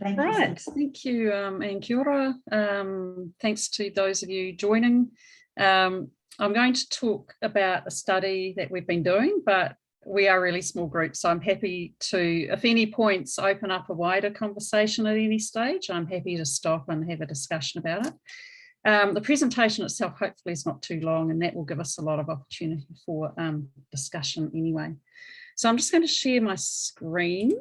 Thank you. Right, thank you, and kia ora. Thanks to those of you joining. I'm going to talk about a study that we've been doing, but we are a really small group, so I'm happy to, if any points open up a wider conversation at any stage, I'm happy to stop and have a discussion about it. The presentation itself hopefully is not too long, and that will give us a lot of opportunity for discussion anyway. So I'm just going to share my screen.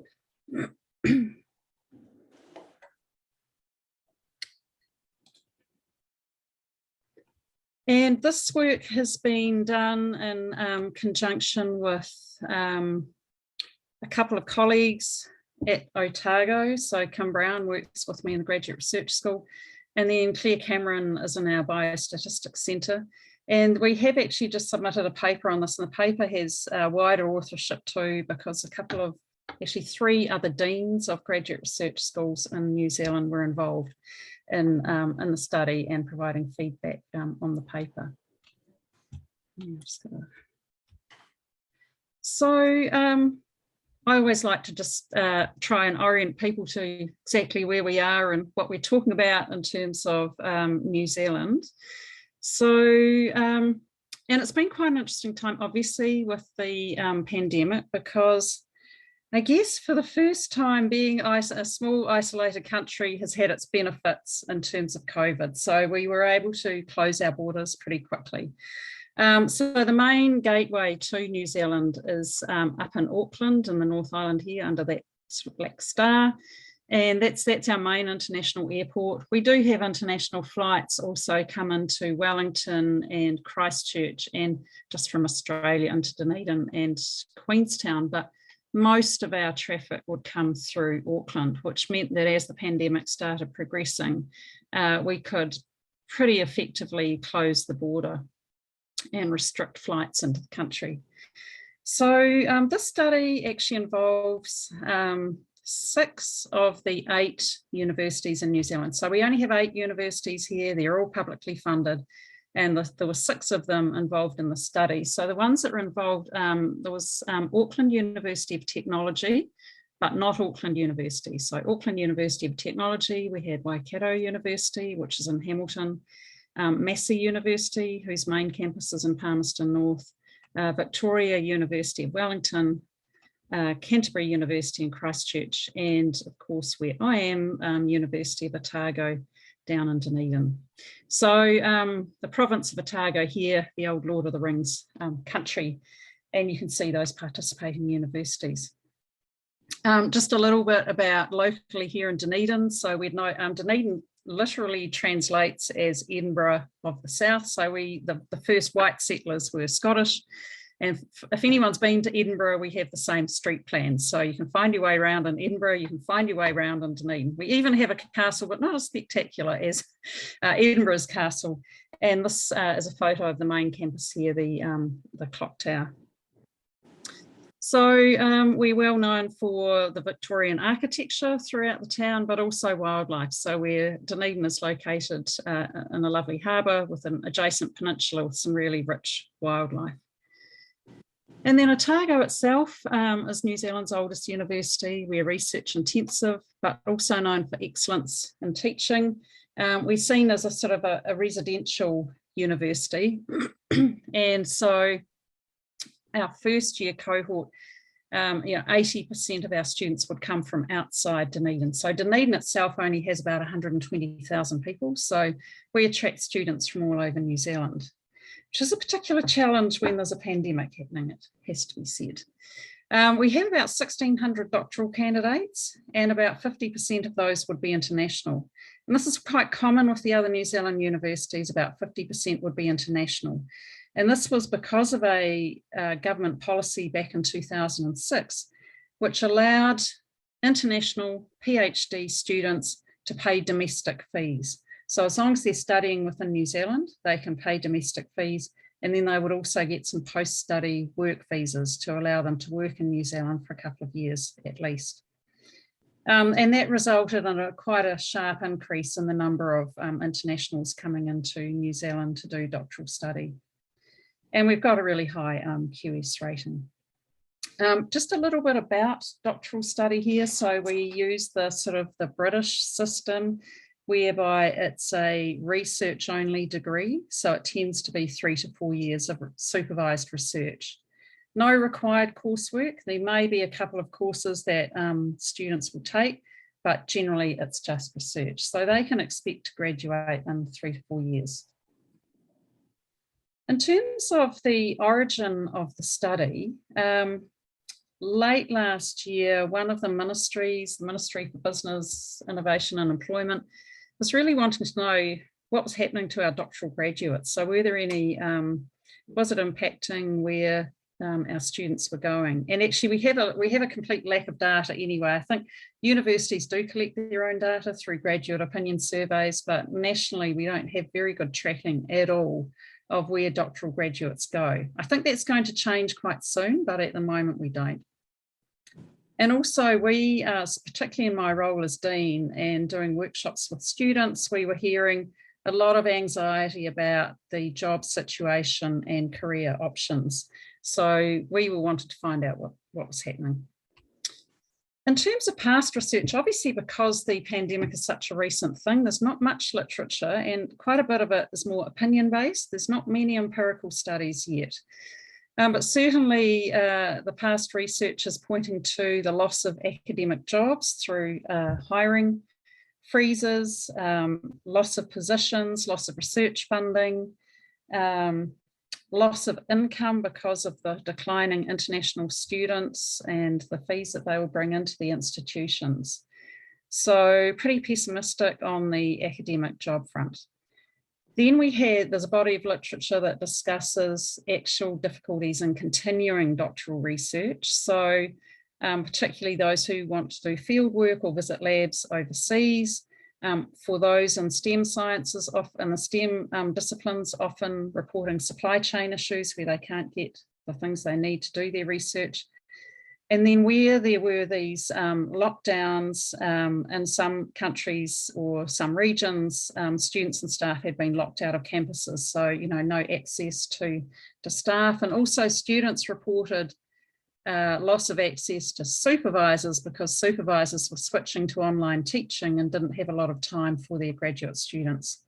And this work has been done in conjunction with a couple of colleagues at Otago. So Kim Brown works with me in the Graduate Research School, and then Claire Cameron is in our Biostatistics Centre. And we have actually just submitted a paper on this, and the paper has wider authorship too, because a couple of, actually 3 other deans of graduate research schools in New Zealand were involved in the study and providing feedback on the paper. So I always like to just try and orient people to exactly where we are and what we're talking about in terms of New Zealand. So, and it's been quite an interesting time, obviously, with the pandemic, because I guess for the first time, being a small isolated country has had its benefits in terms of COVID. So we were able to close our borders pretty quickly. So the main gateway to New Zealand is up in Auckland in the North Island here under that sort of black star. And that's our main international airport. We do have international flights also come into Wellington and Christchurch, and just from Australia into Dunedin and Queenstown. But most of our traffic would come through Auckland, which meant that as the pandemic started progressing, we could pretty effectively close the border and restrict flights into the country. So this study actually involves 6 of the 8 universities in New Zealand. So we only have 8 universities here. They're all publicly funded, and there were 6 of them involved in the study. So the ones that were involved, there was Auckland University of Technology, but not Auckland University. So Auckland University of Technology, we had Waikato University, which is in Hamilton, Massey University, whose main campus is in Palmerston North, Victoria University of Wellington, Canterbury University in Christchurch, and of course where I am, University of Otago down in Dunedin. So the province of Otago here, the old Lord of the Rings country, and you can see those participating universities. Just a little bit about locally here in Dunedin. So we'd know Dunedin literally translates as Edinburgh of the South. So the first white settlers were Scottish. And if anyone's been to Edinburgh, we have the same street plans. So you can find your way around in Edinburgh, you can find your way around in Dunedin. We even have a castle, but not as spectacular as Edinburgh's castle. And this is a photo of the main campus here, the clock tower. So we're well known for the Victorian architecture throughout the town, but also wildlife. So Dunedin is located in a lovely harbour with an adjacent peninsula with some really rich wildlife. And then Otago itself is New Zealand's oldest university. We're research intensive, but also known for excellence in teaching. We're seen as a sort of a residential university. And so our first year cohort, 80% of our students would come from outside Dunedin. So Dunedin itself only has about 120,000 people. So we attract students from all over New Zealand, which is a particular challenge when there's a pandemic happening, it has to be said. We have about 1,600 doctoral candidates, and about 50% of those would be international. And this is quite common with the other New Zealand universities, about 50% would be international. And this was because of a government policy back in 2006, which allowed international PhD students to pay domestic fees. So as long as they're studying within New Zealand, they can pay domestic fees, and then they would also get some post-study work visas to allow them to work in New Zealand for a couple of years at least. And that resulted in quite a sharp increase in the number of internationals coming into New Zealand to do doctoral study. And we've got a really high QS rating. Just a little bit about doctoral study here. So we use the sort of the British system, whereby it's a research only degree. So it tends to be 3 to 4 years of supervised research. No required coursework. There may be a couple of courses that students will take, but generally it's just research. So they can expect to graduate in 3 to 4 years. In terms of the origin of the study, late last year, one of the ministries, the Ministry for Business, Innovation and Employment, was really wanting to know what was happening to our doctoral graduates. So were there any, was it impacting where our students were going? And actually we have a complete lack of data anyway. I think universities do collect their own data through graduate opinion surveys, but nationally we don't have very good tracking at all of where doctoral graduates go. I think that's going to change quite soon, but at the moment we don't. And also we, particularly in my role as Dean and doing workshops with students, we were hearing a lot of anxiety about the job situation and career options. So we wanted to find out what was happening. In terms of past research, obviously because the pandemic is such a recent thing, there's not much literature and quite a bit of it is more opinion-based. There's not many empirical studies yet. But certainly the past research is pointing to the loss of academic jobs through hiring freezes, loss of positions, loss of research funding, loss of income because of the declining international students and the fees that they will bring into the institutions. So pretty pessimistic on the academic job front. Then there's a body of literature that discusses actual difficulties in continuing doctoral research. So particularly those who want to do field work or visit labs overseas. For those in STEM sciences, in the STEM disciplines, often reporting supply chain issues where they can't get the things they need to do their research. And then where there were these lockdowns in some countries or some regions, students and staff had been locked out of campuses. So, no access to staff, and also students reported loss of access to supervisors because supervisors were switching to online teaching and didn't have a lot of time for their graduate students.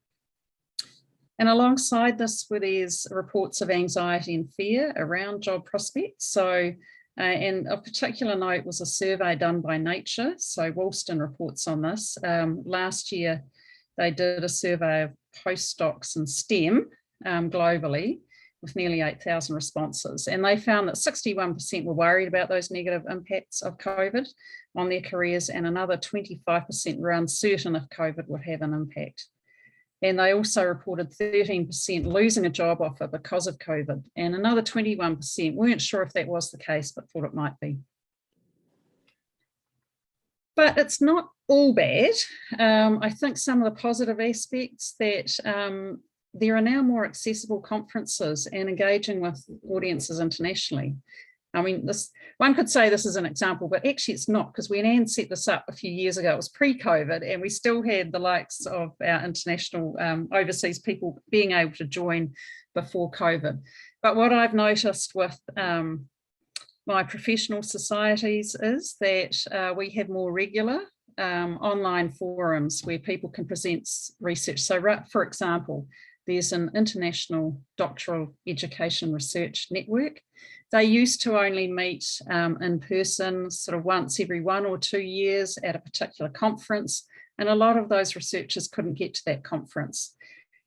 And alongside this were these reports of anxiety and fear around job prospects. So, and of particular note was a survey done by Nature. So Woolston reports on this. Last year, they did a survey of postdocs in STEM globally, with nearly 8,000 responses. And they found that 61% were worried about those negative impacts of COVID on their careers, and another 25% were uncertain if COVID would have an impact. And they also reported 13% losing a job offer because of COVID, and another 21% weren't sure if that was the case, but thought it might be. But it's not all bad. I think some of the positive aspects that there are now more accessible conferences and engaging with audiences internationally. I mean, one could say this is an example, but actually it's not, because when Anne set this up a few years ago, it was pre-COVID, and we still had the likes of our international overseas people being able to join before COVID. But what I've noticed with my professional societies is that we have more regular online forums where people can present research. So, for example, there's an international doctoral education research network. They used to only meet in person sort of once every 1 or 2 years at a particular conference, and a lot of those researchers couldn't get to that conference.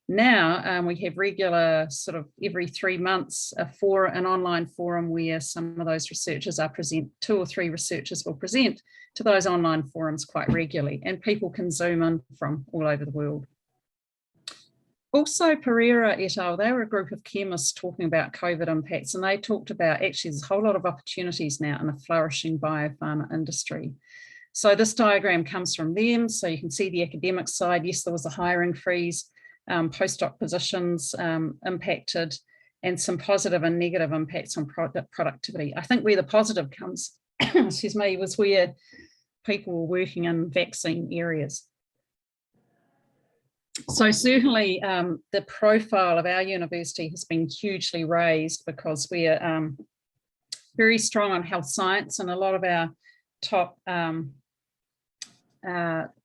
Now we have regular sort of every 3 months an online forum where some of those researchers are present, 2 or 3 researchers will present to those online forums quite regularly, and people can zoom in from all over the world. Also, Pereira et al., they were a group of chemists talking about COVID impacts, and they talked about actually there's a whole lot of opportunities now in a flourishing biopharma industry. So this diagram comes from them. So you can see the academic side. Yes, there was a hiring freeze, postdoc positions impacted, and some positive and negative impacts on productivity. I think where the positive comes, excuse me, was where people were working in vaccine areas. So certainly the profile of our university has been hugely raised because we're very strong on health science, and a lot of our top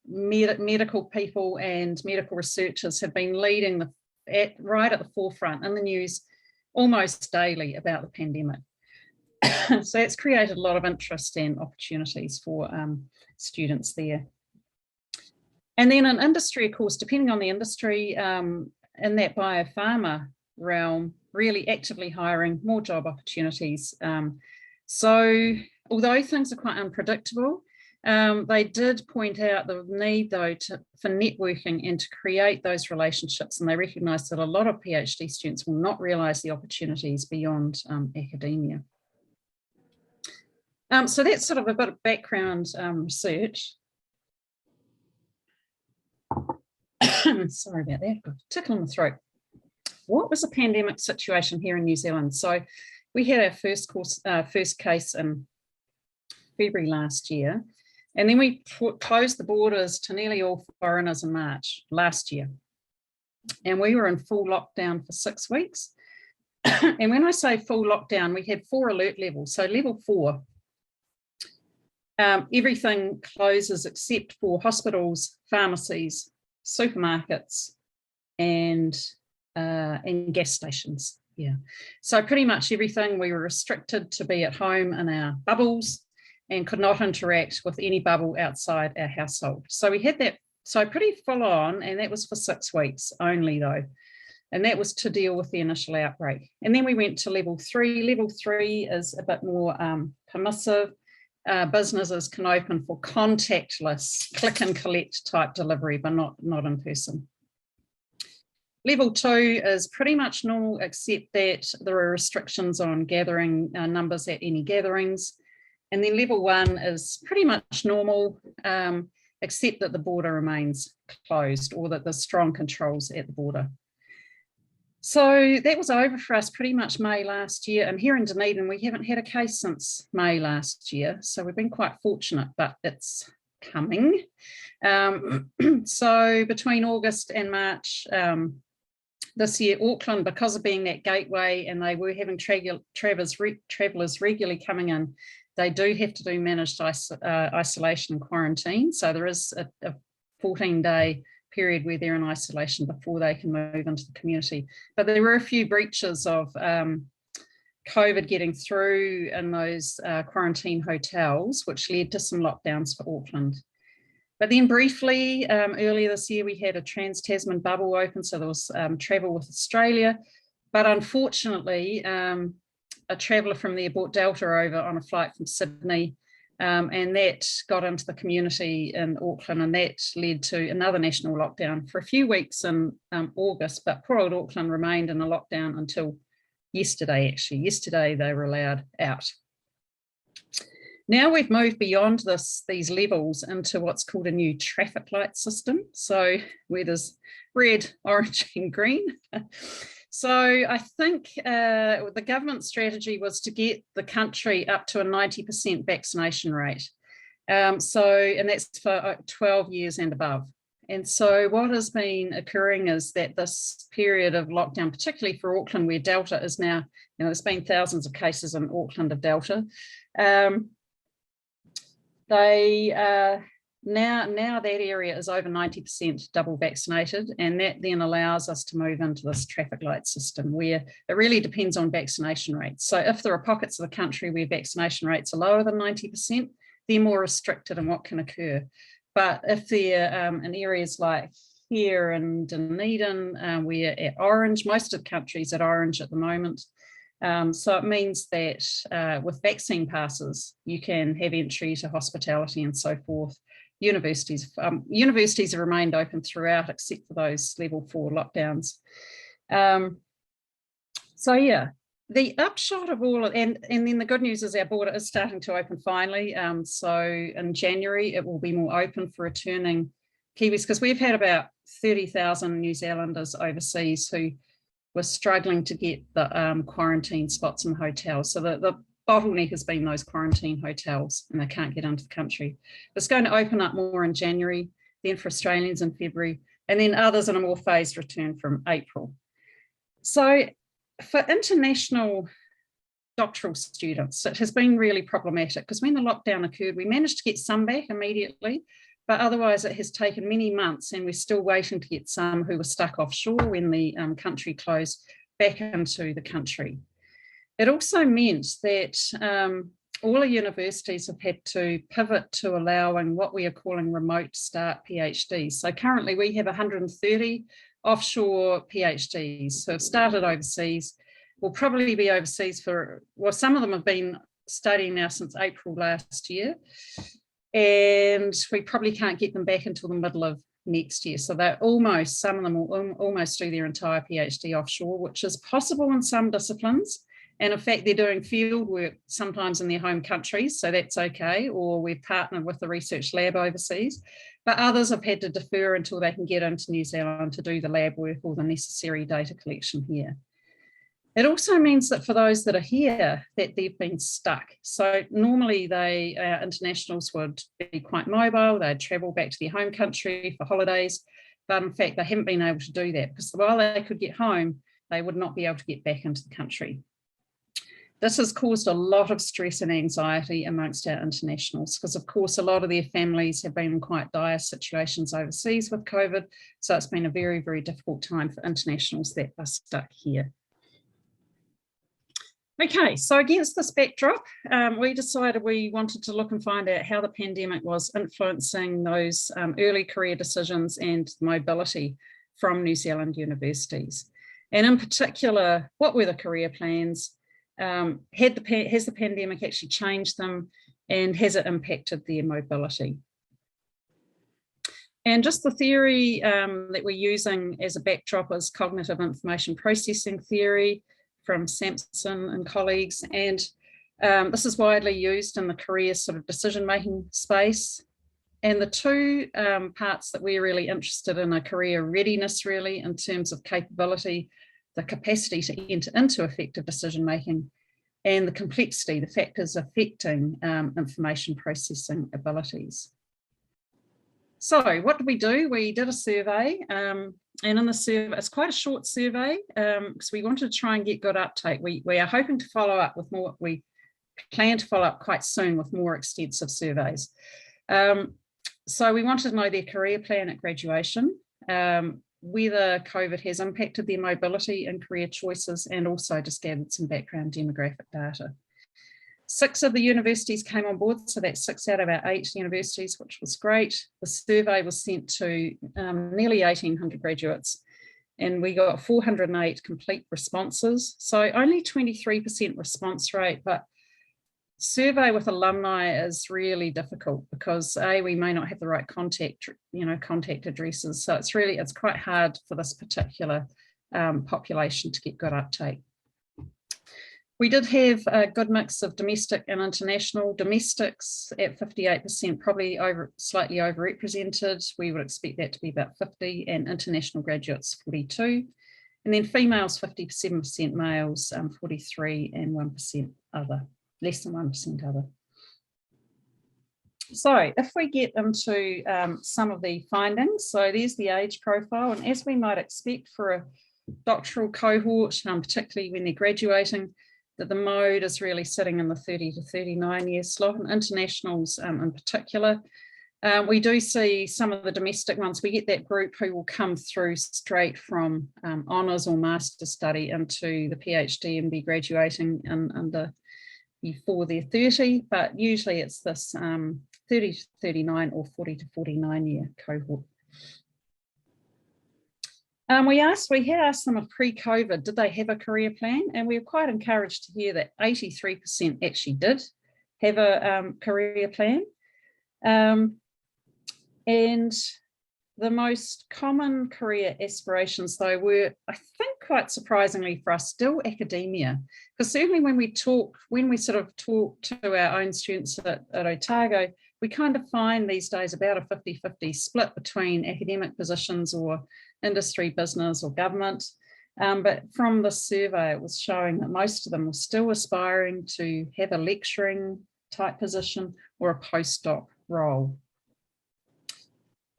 medical people and medical researchers have been leading right at the forefront in the news almost daily about the pandemic. So it's created a lot of interest and opportunities for students there. And then in industry, of course, depending on the industry, in that biopharma realm, really actively hiring more job opportunities. So although things are quite unpredictable, they did point out the need, though, for networking and to create those relationships, and they recognised that a lot of PhD students will not realise the opportunities beyond academia. So that's sort of a bit of background research. Sorry about that, I've got a tickle in the throat. What was the pandemic situation here in New Zealand? So we had our first case in February last year, and then we closed the borders to nearly all foreigners in March last year. And we were in full lockdown for 6 weeks. And when I say full lockdown, we had 4 alert levels. So level 4, everything closes except for hospitals, pharmacies, supermarkets, and gas stations. Yeah, so pretty much everything, we were restricted to be at home in our bubbles and could not interact with any bubble outside our household. So we had that, so pretty full on, and that was for 6 weeks only though. And that was to deal with the initial outbreak. And then we went to level 3. Level 3 is a bit more permissive. Businesses can open for contactless, click and collect type delivery, but not in person. Level 2 is pretty much normal, except that there are restrictions on gathering numbers at any gatherings. And then level 1 is pretty much normal, except that the border remains closed, or that there's strong controls at the border. So that was over for us pretty much May last year. And here in Dunedin, we haven't had a case since May last year. So we've been quite fortunate, but it's coming. So between August and March this year, Auckland, because of being that gateway, and they were having travellers regularly coming in, they do have to do managed isolation and quarantine. So there is a 14-day period where they're in isolation before they can move into the community. But there were a few breaches of COVID getting through in those quarantine hotels, which led to some lockdowns for Auckland. But then briefly, earlier this year, we had a trans-Tasman bubble open, so there was travel with Australia. But unfortunately, a traveller from there brought Delta over on a flight from Sydney, and that got into the community in Auckland, and that led to another national lockdown for a few weeks in August. But poor old Auckland remained in a lockdown until yesterday, actually. Yesterday, they were allowed out. Now we've moved beyond these levels into what's called a new traffic light system. So where there's red, orange and green. So I think the government strategy was to get the country up to a 90% vaccination rate. And that's for 12 years and above. And so what has been occurring is that this period of lockdown, particularly for Auckland, where Delta is now, there's been thousands of cases in Auckland of Delta. Now that area is over 90% double vaccinated, and that then allows us to move into this traffic light system where it really depends on vaccination rates. So if there are pockets of the country where vaccination rates are lower than 90%, they're more restricted in what can occur. But if they're in areas like here in Dunedin, we're at orange, most of the country's at orange at the moment. So it means that with vaccine passes, you can have entry to hospitality and so forth. Universities have remained open throughout, except for those level 4 lockdowns. So yeah, the upshot of all, and then the good news is our border is starting to open finally. So in January, it will be more open for returning Kiwis, because we've had about 30,000 New Zealanders overseas who were struggling to get the quarantine spots in hotels. So the bottleneck has been those quarantine hotels, and they can't get into the country. It's going to open up more in January, then for Australians in February, and then others in a more phased return from April. So for international doctoral students. It has been really problematic because when the lockdown occurred, we managed to get some back immediately, but otherwise it has taken many months and we're still waiting to get some who were stuck offshore when the country closed back into the country. It also meant that all the universities have had to pivot to allowing what we are calling remote start PhDs. So currently we have 130 offshore PhDs who have started overseas, will probably be overseas for, well, some of them have been studying now since April last year, and we probably can't get them back until the middle of next year. So they're almost, some of them will almost do their entire PhD offshore, which is possible in some disciplines. And in fact, they're doing field work sometimes in their home countries, so that's okay, or we've partnered with the research lab overseas. But others have had to defer until they can get into New Zealand to do the lab work or the necessary data collection here. It also means that for those that are here, that they've been stuck. So normally internationals would be quite mobile, they'd travel back to their home country for holidays, but in fact, they haven't been able to do that because while they could get home, they would not be able to get back into the country. This has caused a lot of stress and anxiety amongst our internationals because, of course, a lot of their families have been in quite dire situations overseas with COVID. So it's been a very, very difficult time for internationals that are stuck here. Okay, so against this backdrop, we decided we wanted to look and find out how the pandemic was influencing those early career decisions and mobility from New Zealand universities. And in particular, what were the career plans? Has the pandemic actually changed them, and has it impacted their mobility? And just the theory that we're using as a backdrop is cognitive information processing theory from Sampson and colleagues, and this is widely used in the career sort of decision-making space. And the two parts that we're really interested in are career readiness, really, in terms of capability, the capacity to enter into effective decision-making, and the complexity, the factors affecting information processing abilities. So what did we do? We did a survey, and in the survey, it's quite a short survey because we wanted to try and get good uptake. We are hoping to follow up with more, we plan to follow up quite soon with more extensive surveys. So we wanted to know their career plan at graduation, whether COVID has impacted their mobility and career choices, and also just gathered some background demographic data. 6 of the universities came on board, so that's 6 out of our 8 universities, which was great. The survey was sent to nearly 1,800 graduates, and we got 408 complete responses. So only 23% response rate, but survey with alumni is really difficult because we may not have the right contact addresses. So it's quite hard for this particular population to get good uptake. We did have a good mix of domestic and international. Domestics at 58%, probably slightly overrepresented. We would expect that to be about 50, and international graduates 42. And then females 57%, males 43, and 1% other. Less than 1% other. So if we get into some of the findings, so there's the age profile, and as we might expect for a doctoral cohort, particularly when they're graduating, that the mode is really sitting in the 30 to 39 year slot, and internationals in particular. We do see some of the domestic ones. We get that group who will come through straight from honours or master study into the PhD and be graduating before they're 30, but usually it's this 30 to 39 or 40 to 49 year cohort. We had asked them if pre-COVID, did they have a career plan? And we were quite encouraged to hear that 83% actually did have a career plan. And the most common career aspirations, though, were, I think, quite surprisingly for us, still academia. Because certainly when we talk to our own students at Otago, we kind of find these days about a 50-50 split between academic positions or industry, business, or government. But from the survey, it was showing that most of them were still aspiring to have a lecturing type position or a postdoc role.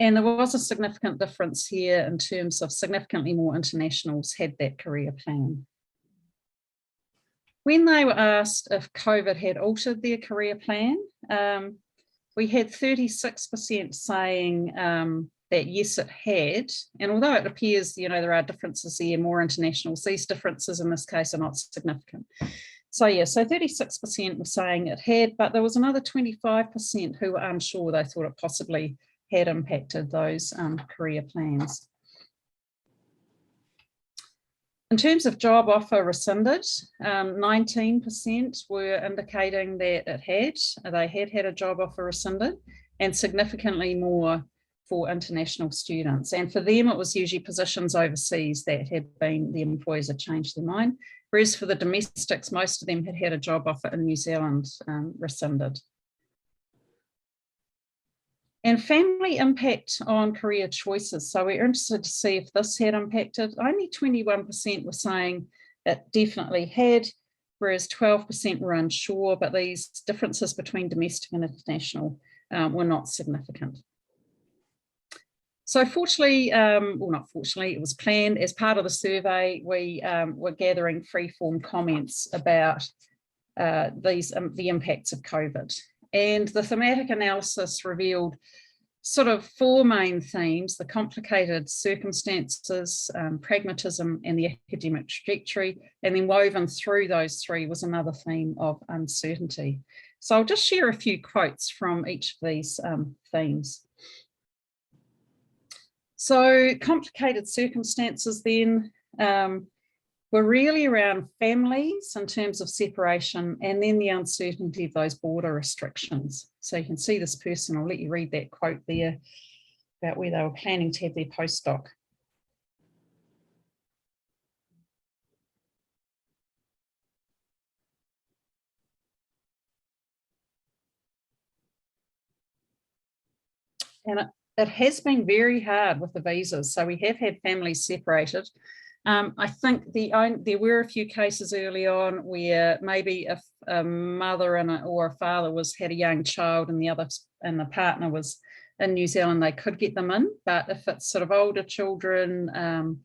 And there was a significant difference here in terms of significantly more internationals had that career plan. When they were asked if COVID had altered their career plan, we had 36% saying that yes, it had. And although it appears, there are differences there, more internationals, these differences in this case are not significant. So yeah, so 36% were saying it had, but there was another 25% who were unsure. They thought it possibly had impacted those career plans. In terms of job offer rescinded, 19% were indicating that they had a job offer rescinded, and significantly more for international students. And for them, it was usually positions overseas that the employers had changed their mind. Whereas for the domestics, most of them had a job offer in New Zealand rescinded. And family impact on career choices. So we're interested to see if this had impacted. Only 21% were saying it definitely had, whereas 12% were unsure, but these differences between domestic and international were not significant. So fortunately, well, not fortunately, it was planned. As part of the survey, we were gathering free-form comments about the impacts of COVID. And the thematic analysis revealed sort of four main themes: the complicated circumstances, pragmatism, and the academic trajectory. And then woven through those three was another theme of uncertainty. So I'll just share a few quotes from each of these themes. So complicated circumstances then were really around families in terms of separation, and then the uncertainty of those border restrictions. So you can see this person, I'll let you read that quote there about where they were planning to have their postdoc. And it has been very hard with the visas. So we have had families separated. I think there were a few cases early on where maybe if a mother or a father had a young child and the partner was in New Zealand, they could get them in. But if it's sort of older children,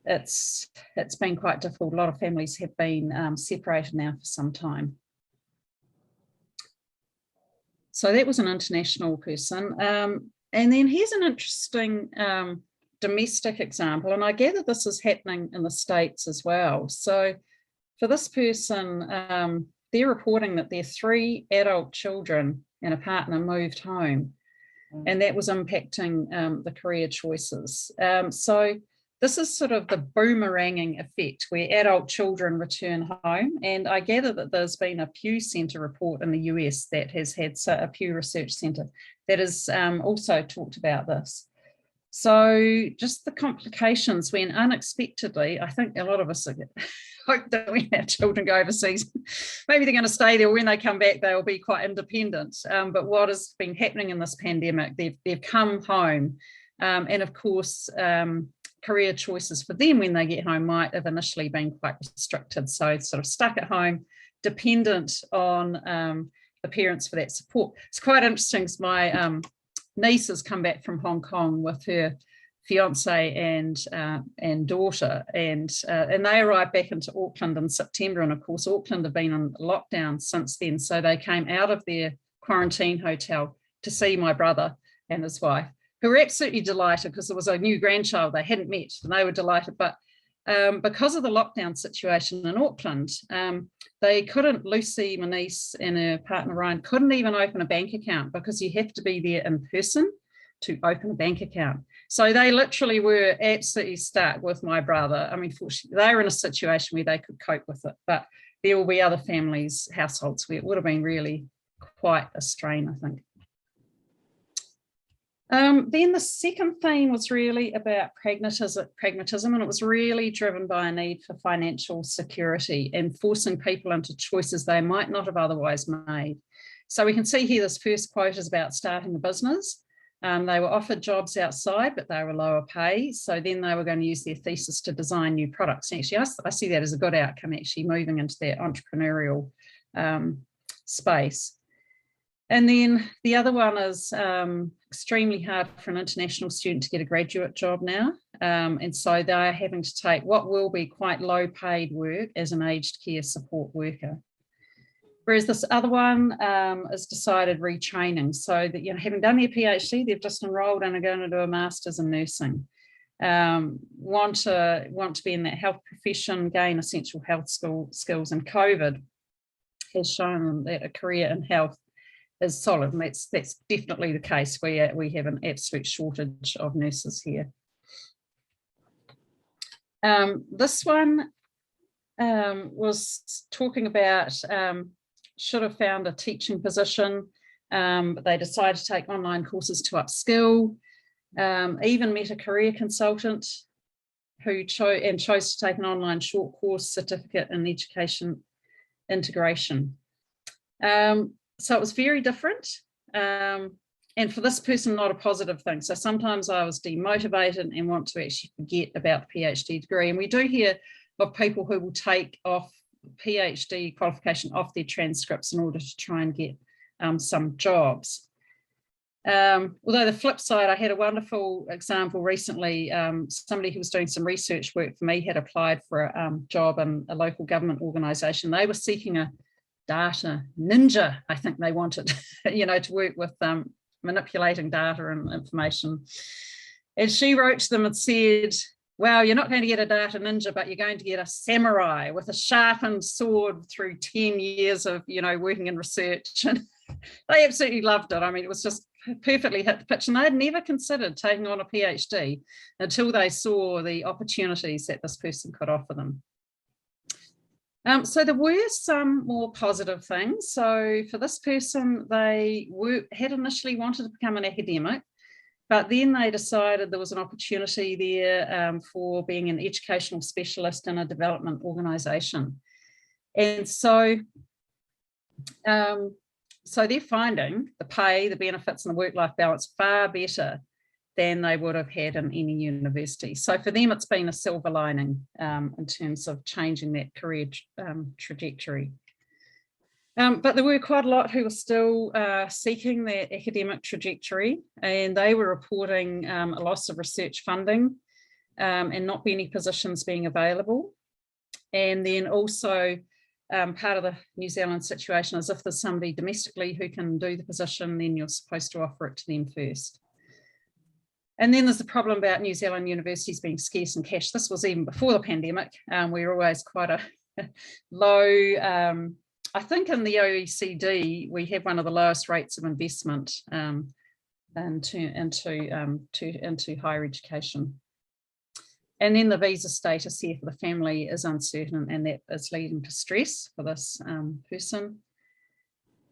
it's been quite difficult. A lot of families have been separated now for some time. So that was an international person. And then here's an interesting domestic example, and I gather this is happening in the States as well. So for this person, they're reporting that their 3 adult children and a partner moved home, and that was impacting the career choices. So this is sort of the boomeranging effect, where adult children return home. And I gather that there's been a Pew Center report in the US that has had a Pew Research Center that has also talked about this. So just the complications when unexpectedly, I think a lot of us hope that when our children go overseas, maybe they're going to stay there. When they come back, they'll be quite independent. But what has been happening in this pandemic, they've come home. And of course, career choices for them when they get home might have initially been quite restricted. So sort of stuck at home, dependent on the parents for that support. It's quite interesting because my niece has come back from Hong Kong with her fiance and daughter, and they arrived back into Auckland in September, and of course Auckland have been on lockdown since then, so they came out of their quarantine hotel to see my brother and his wife, who were absolutely delighted because there was a new grandchild they hadn't met, and they were delighted. But because of the lockdown situation in Auckland, they couldn't, Lucy, my niece, and her partner Ryan, couldn't even open a bank account because you have to be there in person to open a bank account. So they literally were absolutely stuck with my brother. I mean, fortunately, they were in a situation where they could cope with it, but there will be other families, households where it would have been really quite a strain, I think. Then the second theme was really about pragmatism, and it was really driven by a need for financial security and forcing people into choices they might not have otherwise made. So we can see here this first quote is about starting a business. They were offered jobs outside, but they were lower pay. So then they were going to use their thesis to design new products. And actually, I see that as a good outcome, actually moving into that entrepreneurial space. And then the other one is extremely hard for an international student to get a graduate job now. and so they're having to take what will be quite low paid work as an aged care support worker. Whereas this other one has decided retraining, so that, having done their PhD, they've just enrolled and are going to do a master's in nursing. Want to be in that health profession, gain essential health skills, and COVID has shown them that a career in health is solid, and that's definitely the case. We have an absolute shortage of nurses here. This one was talking about should have found a teaching position, but they decided to take online courses to upskill. Even met a career consultant who chose to take an online short course certificate in education integration. So it was very different. And for this person, not a positive thing. So sometimes I was demotivated and want to actually forget about the PhD degree. And we do hear of people who will take off PhD qualification off their transcripts in order to try and get some jobs. Although the flip side, I had a wonderful example recently. Somebody who was doing some research work for me had applied for a job in a local government organisation. They were seeking a data ninja, I think they wanted, to work with manipulating data and information. And she wrote to them and said, well, you're not going to get a data ninja, but you're going to get a samurai with a sharpened sword through 10 years of, working in research. And they absolutely loved it. I mean, it was just perfectly hit the pitch, and they'd never considered taking on a PhD until they saw the opportunities that this person could offer them. So there were some more positive things. So for this person, they had initially wanted to become an academic, but then they decided there was an opportunity there for being an educational specialist in a development organisation. And so they're finding the pay, the benefits, and the work-life balance far better than they would have had in any university. So for them, it's been a silver lining in terms of changing that career trajectory. But there were quite a lot who were still seeking their academic trajectory, and they were reporting a loss of research funding and not many positions being available. And then also part of the New Zealand situation is if there's somebody domestically who can do the position, then you're supposed to offer it to them first. And then there's the problem about New Zealand universities being scarce in cash. This was even before the pandemic. We were always quite a low, I think in the OECD, we have one of the lowest rates of investment into higher education. And then the visa status here for the family is uncertain, and that is leading to stress for this person.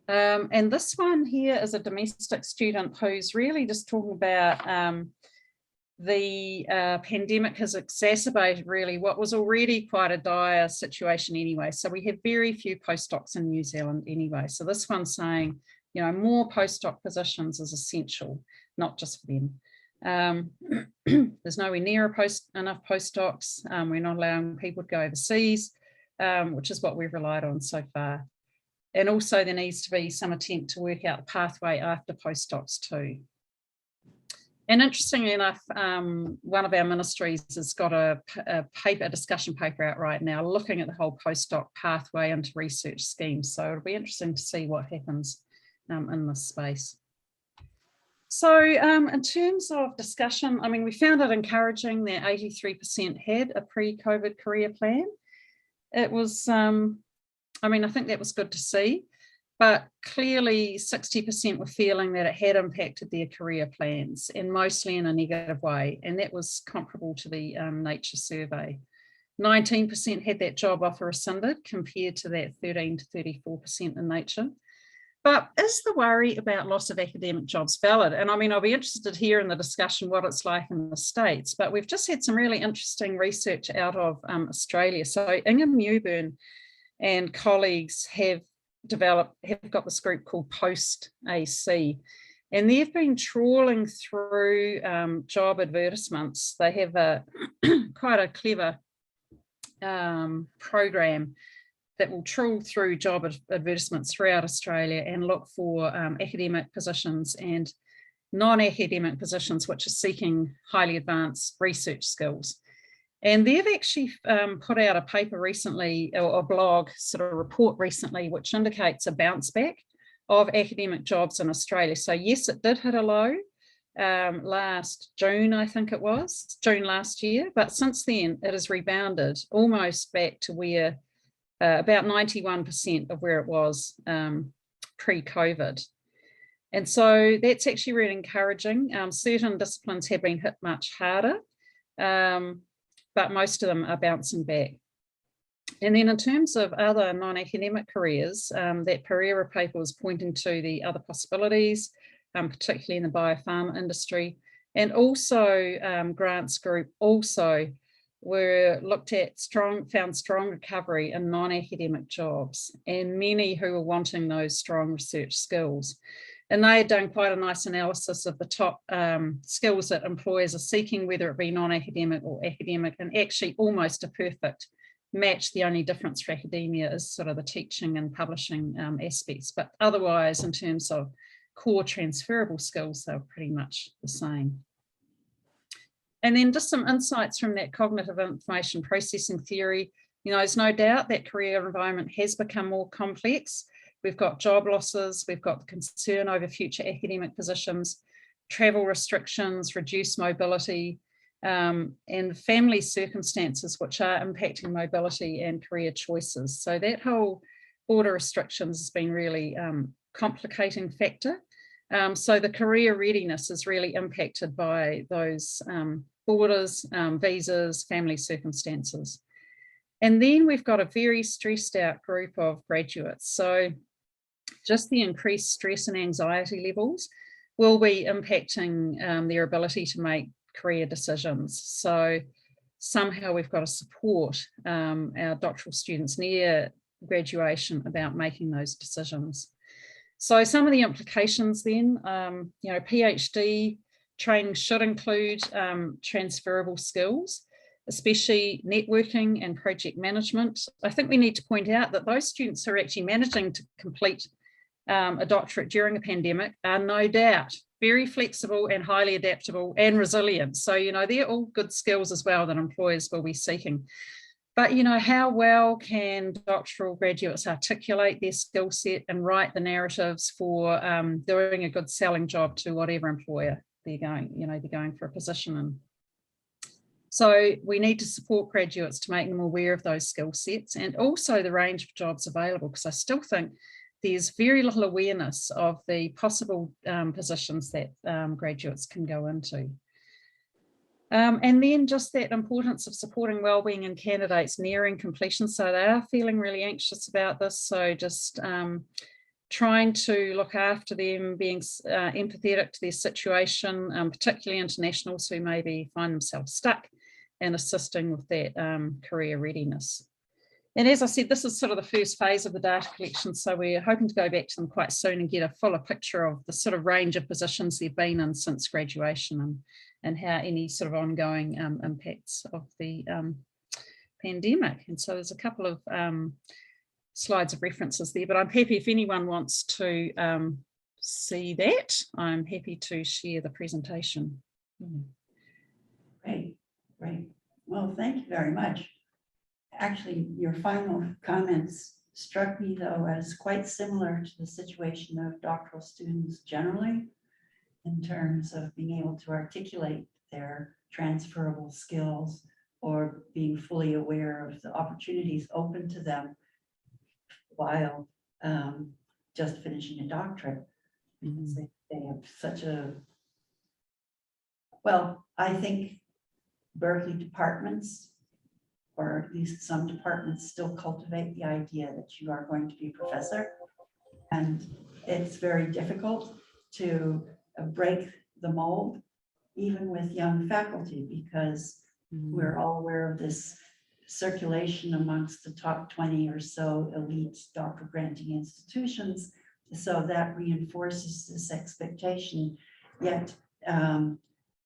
And this one here is a domestic student who's really just talking about the pandemic has exacerbated really what was already quite a dire situation anyway. So we have very few postdocs in New Zealand anyway. So this one's saying, more postdoc positions is essential, not just for them. There's nowhere near enough postdocs. We're not allowing people to go overseas, which is what we've relied on so far. And also there needs to be some attempt to work out the pathway after postdocs too. And interestingly enough, one of our ministries has got a discussion paper out right now looking at the whole postdoc pathway into research schemes. So it'll be interesting to see what happens in this space. So in terms of discussion, I mean, we found it encouraging that 83% had a pre-COVID career plan. It was, I think that was good to see, but clearly 60% were feeling that it had impacted their career plans, and mostly in a negative way. And that was comparable to the Nature survey. 19% had that job offer rescinded compared to that 13 to 34% in Nature. But is the worry about loss of academic jobs valid? And I mean, I'll be interested here in the discussion what it's like in the States, but we've just had some really interesting research out of Australia. So Inga Mewburn and colleagues have got this group called Post AC, and they've been trawling through job advertisements. They have a quite a clever program that will trawl through job advertisements throughout Australia and look for academic positions and non-academic positions which are seeking highly advanced research skills. And they've actually put out a paper recently, or a blog sort of report recently, which indicates a bounce back of academic jobs in Australia. So yes, it did hit a low last June, I think it was, June last year, but since then it has rebounded almost back to where about 91% of where it was pre-COVID. And so that's actually really encouraging. Certain disciplines have been hit much harder, but most of them are bouncing back. And then in terms of other non-academic careers, that Pereira paper was pointing to the other possibilities, particularly in the biopharma industry. And also Grant's group also were looked at found strong recovery in non-academic jobs, and many who were wanting those strong research skills. And they had done quite a nice analysis of the top skills that employers are seeking, whether it be non-academic or academic, and actually almost a perfect match. The only difference for academia is sort of the teaching and publishing aspects, but otherwise in terms of core transferable skills, they're pretty much the same. And then just some insights from that cognitive information processing theory. You know, there's no doubt that career environment has become more complex. We've got job losses, we've got the concern over future academic positions, travel restrictions, reduced mobility, and family circumstances which are impacting mobility and career choices. So that whole border restrictions has been really complicating factor. So the career readiness is really impacted by those borders, visas, family circumstances. And then we've got a very stressed out group of graduates. So just the increased stress and anxiety levels will be impacting their ability to make career decisions. So somehow we've got to support our doctoral students near graduation about making those decisions. So some of the implications then, you know, PhD training should include transferable skills, especially networking and project management. I think we need to point out that those students who are actually managing to complete a doctorate during a pandemic are no doubt very flexible and highly adaptable and resilient. So, you know, they're all good skills as well that employers will be seeking. But, you know, how well can doctoral graduates articulate their skill set and write the narratives for doing a good selling job to whatever employer they're going, you know, they're going for a position in. So we need to support graduates to make them aware of those skill sets and also the range of jobs available, because I still think there's very little awareness of the possible positions that graduates can go into. And then just that importance of supporting wellbeing in candidates nearing completion. So they are feeling really anxious about this. So just trying to look after them, being empathetic to their situation, particularly internationals who maybe find themselves stuck, and assisting with that career readiness. And as I said, this is sort of the first phase of the data collection. So we're hoping to go back to them quite soon and get a fuller picture of the sort of range of positions they've been in since graduation and how any sort of ongoing impacts of the pandemic. And so there's a couple of slides of references there, but I'm happy if anyone wants to see that, I'm happy to share the presentation. Great, great. Well, thank you very much. Actually, your final comments struck me though as quite similar to the situation of doctoral students generally, in terms of being able to articulate their transferable skills or being fully aware of the opportunities open to them while just finishing a doctorate. Because they have such a, well, I think Berkeley departments, or at least some departments, still cultivate the idea that you are going to be a professor. And it's very difficult to break the mold, even with young faculty, because we're all aware of this circulation amongst the top 20 or so elite doctoral granting institutions. So that reinforces this expectation, yet the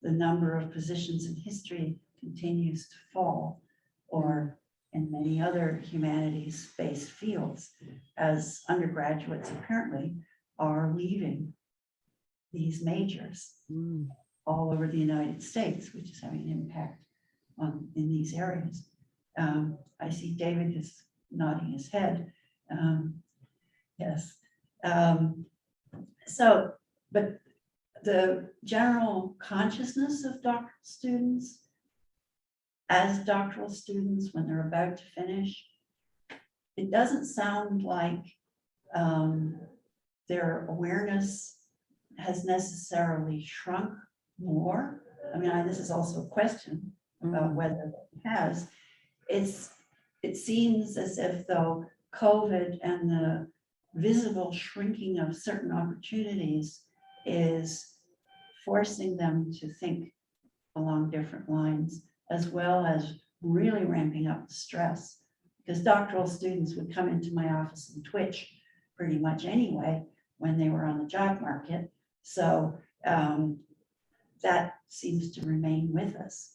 number of positions in history continues to fall, or in many other humanities-based fields, as undergraduates apparently are leaving these majors all over the United States, which is having an impact in these areas. I see David is nodding his head. Yes. But the general consciousness of doctoral students, as doctoral students when they're about to finish, it doesn't sound like their awareness has necessarily shrunk more. I mean, this is also a question about whether it has. It seems as if though COVID and the visible shrinking of certain opportunities is forcing them to think along different lines, as well as really ramping up the stress. Because doctoral students would come into my office and twitch pretty much anyway when they were on the job market. So that seems to remain with us.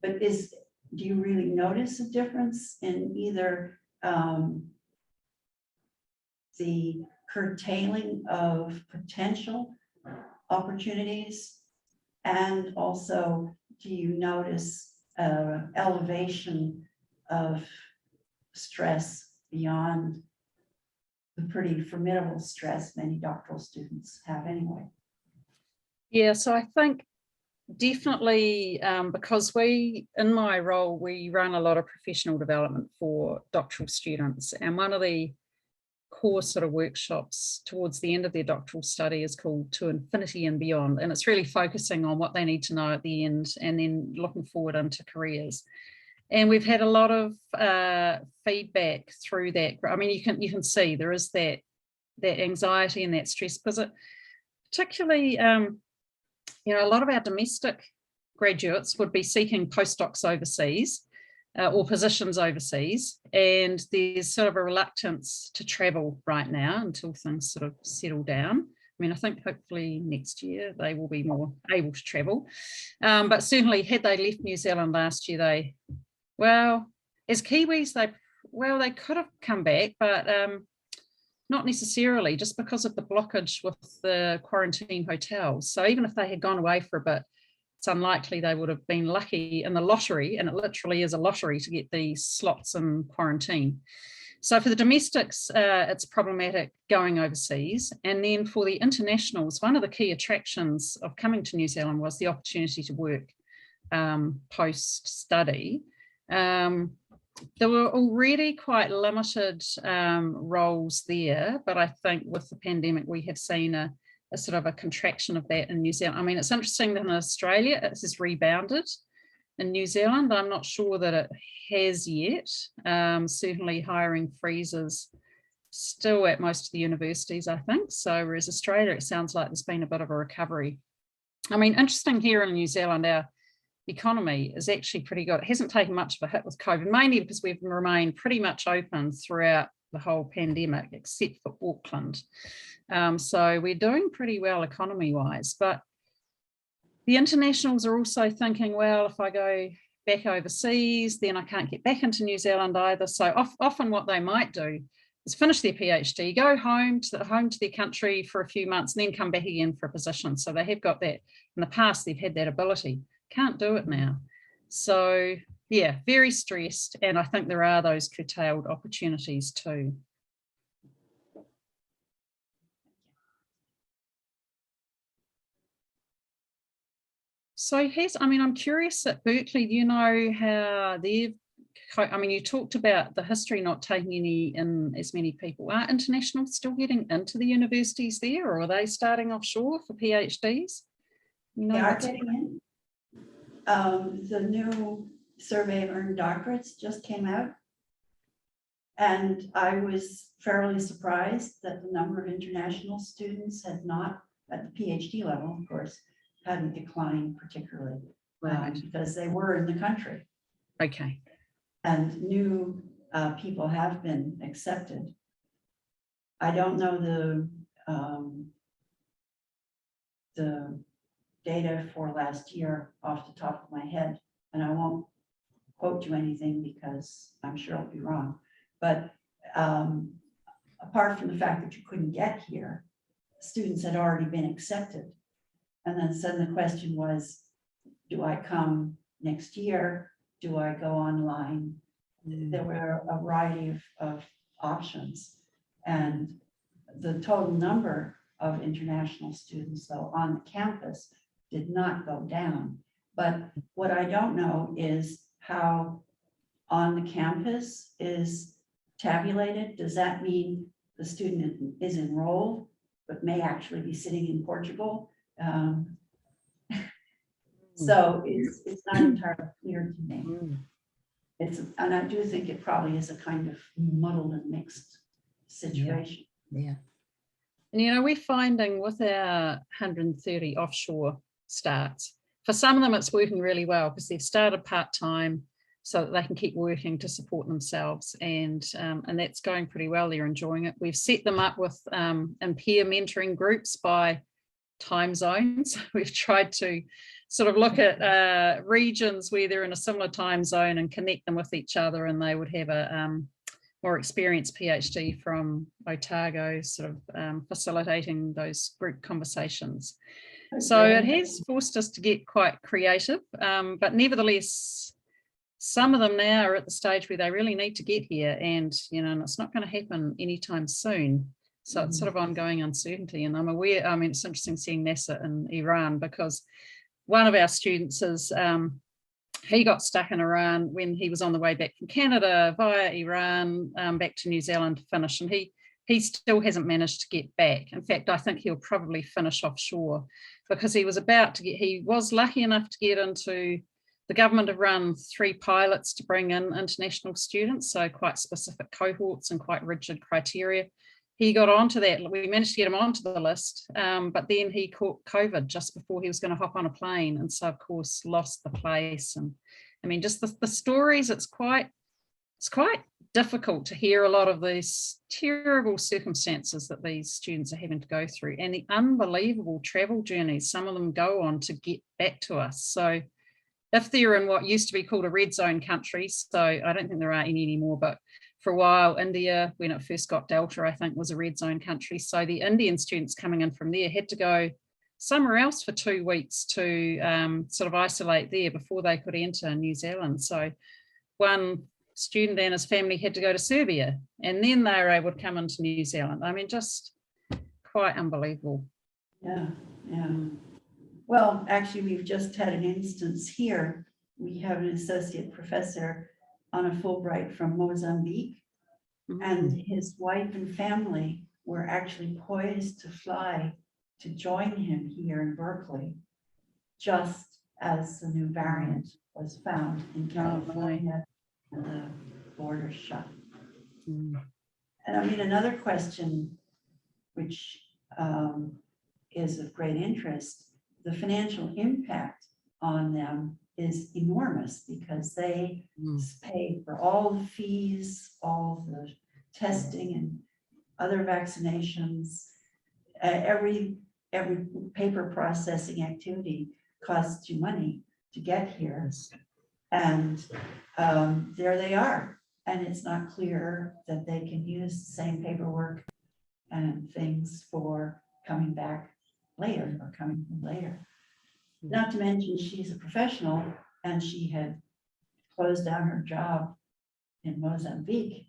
But do you really notice a difference in either the curtailing of potential opportunities, and also do you notice elevation of stress beyond the pretty formidable stress many doctoral students have anyway? Yeah, so I think definitely because in my role, we run a lot of professional development for doctoral students, and one of the core sort of workshops towards the end of their doctoral study is called To Infinity and Beyond, and it's really focusing on what they need to know at the end and then looking forward into careers. And we've had a lot of feedback through that. I mean, you can see there is that anxiety and that stress, because it particularly a lot of our domestic graduates would be seeking postdocs overseas or positions overseas, and there's sort of a reluctance to travel right now until things sort of settle down. I mean, I think hopefully next year they will be more able to travel, but certainly had they left New Zealand last year, as Kiwis, they could have come back, but not necessarily, just because of the blockage with the quarantine hotels. So even if they had gone away for a bit, it's unlikely they would have been lucky in the lottery, and it literally is a lottery to get these slots in quarantine. So for the domestics, it's problematic going overseas. And then for the internationals, one of the key attractions of coming to New Zealand was the opportunity to work post-study. There were already quite limited roles there, but I think with the pandemic, we have seen a sort of a contraction of that in New Zealand. I mean, it's interesting that in Australia, it has rebounded. In New Zealand, I'm not sure that it has yet. Certainly hiring freezes still at most of the universities, I think. So whereas Australia, it sounds like there's been a bit of a recovery. I mean, interesting here in New Zealand, our economy is actually pretty good. It hasn't taken much of a hit with COVID, mainly because we've remained pretty much open throughout the whole pandemic, except for Auckland. So we're doing pretty well economy-wise, but the internationals are also thinking, well, if I go back overseas, then I can't get back into New Zealand either. So often what they might do is finish their PhD, go home to their country for a few months, and then come back again for a position. So they have got that. In the past, they've had that ability. Can't do it now. So yeah, very stressed. And I think there are those curtailed opportunities too. So I'm curious at Berkeley, do you know how you talked about the history not taking in as many people. Are internationals still getting into the universities there, or are they starting offshore for PhDs? They are getting in. The new survey of earned doctorates just came out, and I was fairly surprised that the number of international students had not, at the PhD level, of course, hadn't declined particularly, because they were in the country. Okay. And new people have been accepted. I don't know the data for last year off the top of my head, and I won't quote you anything because I'm sure I'll be wrong. But apart from the fact that you couldn't get here, students had already been accepted. And then the question was, do I come next year? Do I go online? There were a variety of options. And the total number of international students, though, on the campus did not go down. But what I don't know is how on the campus is tabulated. Does that mean the student is enrolled, but may actually be sitting in Portugal? So it's not entirely clear to me. And I do think it probably is a kind of muddled and mixed situation. Yeah. And, you know, we're finding with our 130 offshore starts, for some of them, it's working really well because they've started part-time so that they can keep working to support themselves. And that's going pretty well. They're enjoying it. We've set them up with and peer mentoring groups by time zones. We've tried to sort of look at regions where they're in a similar time zone and connect them with each other, and they would have a more experienced PhD from Otago sort of facilitating those group conversations. So it has forced us to get quite creative, but nevertheless, some of them now are at the stage where they really need to get here, and you know, and it's not going to happen anytime soon. So it's sort of ongoing uncertainty. And I'm aware, I mean, it's interesting seeing NASA in Iran, because one of our students is, he got stuck in Iran when he was on the way back from Canada via Iran back to New Zealand to finish. And he still hasn't managed to get back. In fact, I think he'll probably finish offshore, because he was he was lucky enough to get into, the government have run 3 pilots to bring in international students, so quite specific cohorts and quite rigid criteria. He got onto that. We managed to get him onto the list, but then he caught COVID just before he was going to hop on a plane, and so of course lost the place. And I mean, just the stories. It's quite difficult to hear a lot of these terrible circumstances that these students are having to go through, and the unbelievable travel journeys some of them go on to get back to us. So if they're in what used to be called a red zone country, so I don't think there are any anymore, but for a while, India, when it first got Delta, I think was a red zone country. So the Indian students coming in from there had to go somewhere else for 2 weeks to sort of isolate there before they could enter New Zealand. So one student and his family had to go to Serbia, and then they were able to come into New Zealand. I mean, just quite unbelievable. Yeah, yeah. Well, actually, we've just had an instance here. We have an associate professor on a Fulbright from Mozambique, and his wife and family were actually poised to fly to join him here in Berkeley, just as the new variant was found in California and the border shut. And I mean, another question which is of great interest, the financial impact on them is enormous, because they pay for all the fees, all the testing and other vaccinations. Every paper processing activity costs you money to get here. And there they are. And it's not clear that they can use the same paperwork and things for coming back later or coming later. Not to mention, she's a professional and she had closed down her job in Mozambique.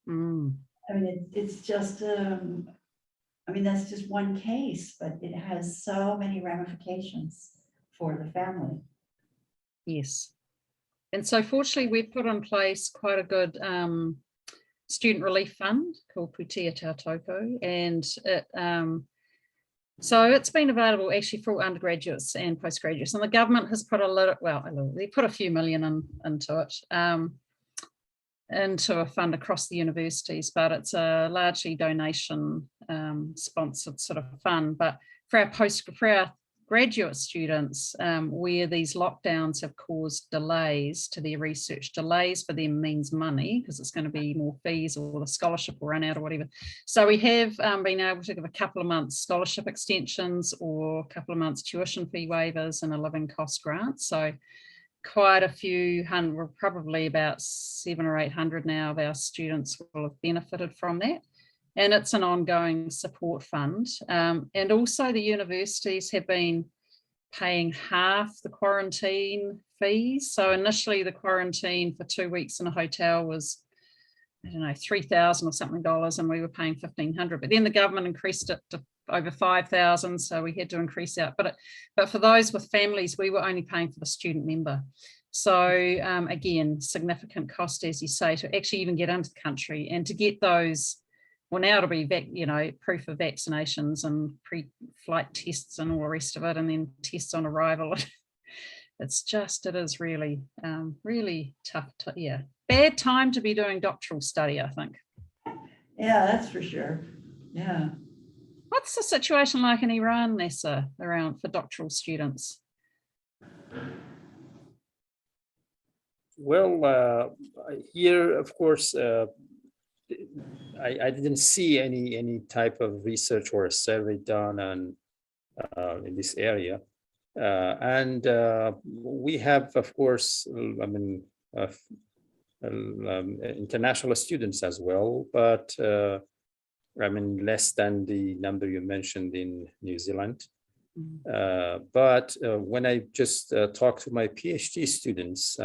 I mean, it's just, I mean, that's just one case, but it has so many ramifications for the family. Yes. And so fortunately, we've put in place quite a good student relief fund called Putia Tautoko, and it so it's been available actually for all undergraduates and postgraduates, and the government has put they put a few million into it, into a fund across the universities, but it's a largely donation sponsored sort of fund. But for our graduate students, where these lockdowns have caused delays to their research, delays for them means money, because it's going to be more fees or the scholarship will run out or whatever. So we have been able to give a couple of months scholarship extensions or a couple of months tuition fee waivers and a living cost grant. So quite a few hundred, we're probably about 700 or 800 now of our students will have benefited from that. and it's an ongoing support fund. And also the universities have been paying half the quarantine fees. So initially the quarantine for 2 weeks in a hotel was, I don't know, $3,000 or something, and we were paying $1,500. But then the government increased it to over $5,000, so we had to increase out. But for those with families, we were only paying for the student member. So again, significant cost, as you say, to actually even get into the country and to get those. Well, now it'll be proof of vaccinations and pre-flight tests and all the rest of it, and then tests on arrival. It is really, really tough. Bad time to be doing doctoral study, I think. Yeah, that's for sure. Yeah. What's the situation like in Iran, Nessa, around for doctoral students? Well, here, of course, I didn't see any type of research or a survey done on in this area, and we have, of course, international students as well, but less than the number you mentioned in New Zealand. But when I just talked to my PhD students,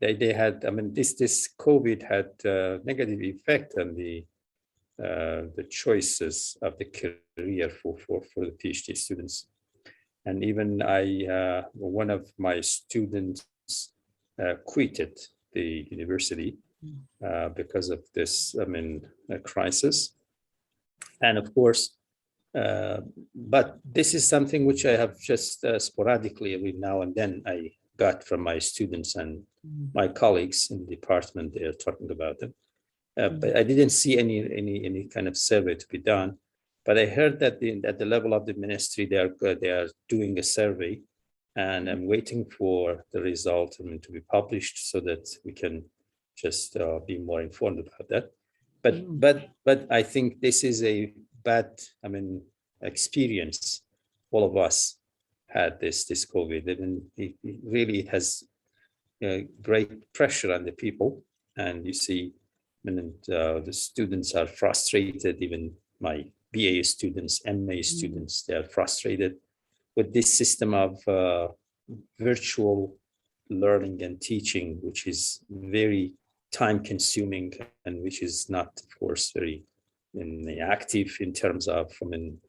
they had, this COVID had a negative effect on the choices of the career for the PhD students. And even one of my students quitted the university because of this, crisis. And of course, but this is something which I have just sporadically every now and then I got from my students and my colleagues in the department. They are talking about it, but I didn't see any kind of survey to be done. But I heard that at the level of the ministry, they are doing a survey, and I'm waiting for the result to be published so that we can just be more informed about that. But I think this is a bad experience. All of us had this COVID, and it really has great pressure on the people. And you see, the students are frustrated. Even my BA students, MA students, they are frustrated with this system of virtual learning and teaching, which is very time consuming and which is not, of course, very active in terms of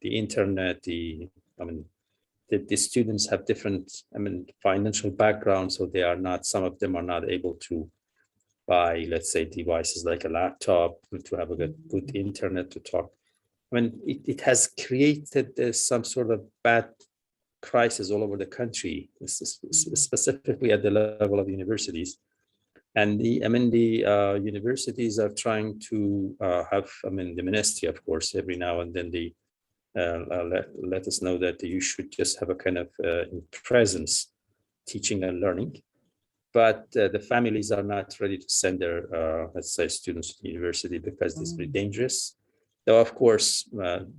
the internet. The students have different financial backgrounds, so they are not, some of them are not able to buy, let's say, devices like a laptop to have a good internet to talk. It has created some sort of bad crisis all over the country, specifically at the level of universities. And the universities are trying to have, the ministry, of course, every now and then they let us know that you should just have a kind of presence teaching and learning. But the families are not ready to send their, let's say, students to the university because it's very dangerous. Though, of course,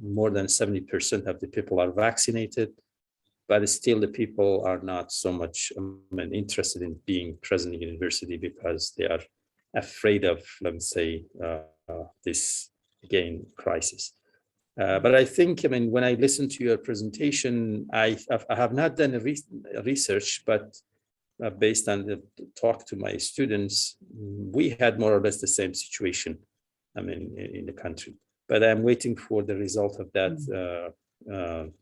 more than 70% of the people are vaccinated, but still the people are not so much interested in being present in university because they are afraid of, let's say, this, again, crisis. But I think, when I listen to your presentation, I have not done a research, but based on the talk to my students, we had more or less the same situation, in the country. But I'm waiting for the result of that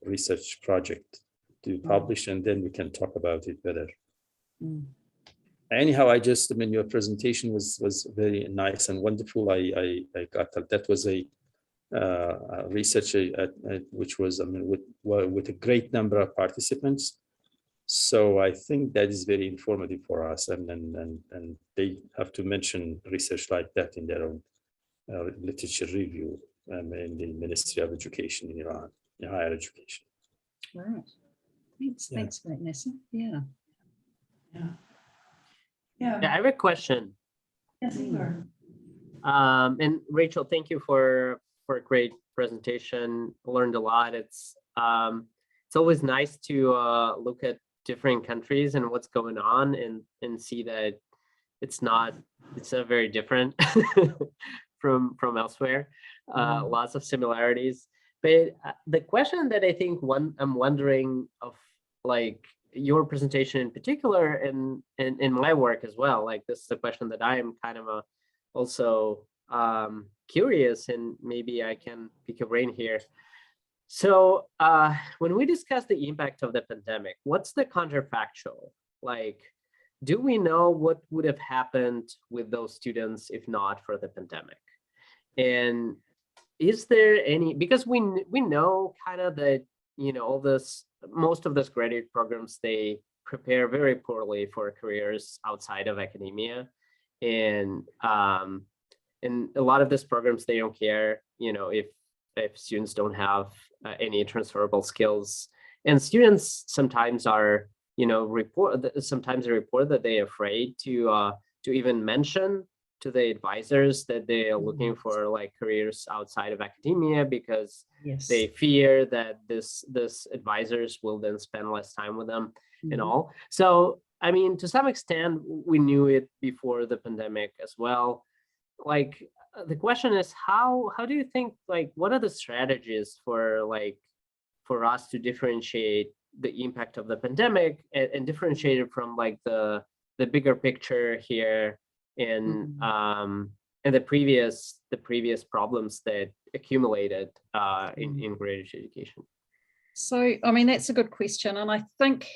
research project to be published, and then we can talk about it better. Anyhow, your presentation was very nice and wonderful. I got that was a research which was with a great number of participants. So I think that is very informative for us, and they have to mention research like that in their own literature review in the Ministry of Education in Iran, in higher education. Right. Thanks for that, Nessa. Yeah. I have a question. Yes, Igor. And Rachel, thank you for a great presentation. I learned a lot. It's always nice to look at different countries and what's going on and see that it's not very different from elsewhere. Lots of similarities. But the question that I think I'm wondering of, like, your presentation in particular, and in my work as well, like this is a question that I am kind of also curious, and maybe I can pick your brain here. So when we discuss the impact of the pandemic, what's the counterfactual? Like, do we know what would have happened with those students if not for the pandemic? And is there any, because we know kind of that, you know, most of those graduate programs, they prepare very poorly for careers outside of academia. And a lot of these programs, they don't care, you know, if students don't have any transferable skills. And students sometimes are, you know, sometimes they report that they're afraid to even mention to the advisors that they are looking for like careers outside of academia, because they fear that this advisors will then spend less time with them and all. So, I mean, to some extent, we knew it before the pandemic as well. Like, the question is, how do you think, like, what are the strategies for us to differentiate the impact of the pandemic and differentiate it from like the bigger picture here in the previous problems that accumulated in graduate education? So, I mean, that's a good question. And I think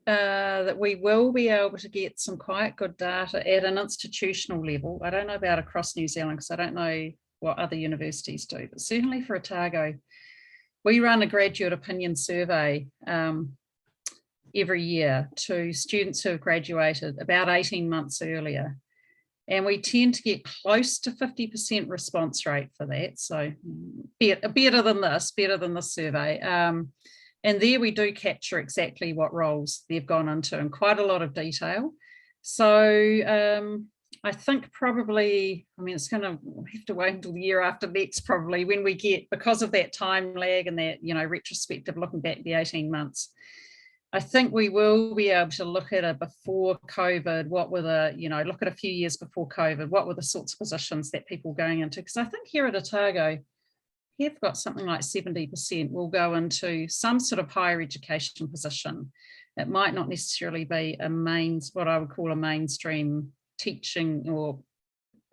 that we will be able to get some quite good data at an institutional level. I don't know about across New Zealand, because I don't know what other universities do, but certainly for Otago, we run a graduate opinion survey every year to students who have graduated about 18 months earlier. And we tend to get close to 50% response rate for that. So better than this survey. And there we do capture exactly what roles they've gone into in quite a lot of detail. So I think probably, I mean, it's going to have to wait until the year after next, probably, when we get, because of that time lag and that, you know, retrospective looking back the 18 months. I think we will be able to look at a before COVID, what were the, you know, look at a few years before COVID, what were the sorts of positions that people were going into? Because I think here at Otago, we've got something like 70% will go into some sort of higher education position. It might not necessarily be what I would call a mainstream teaching or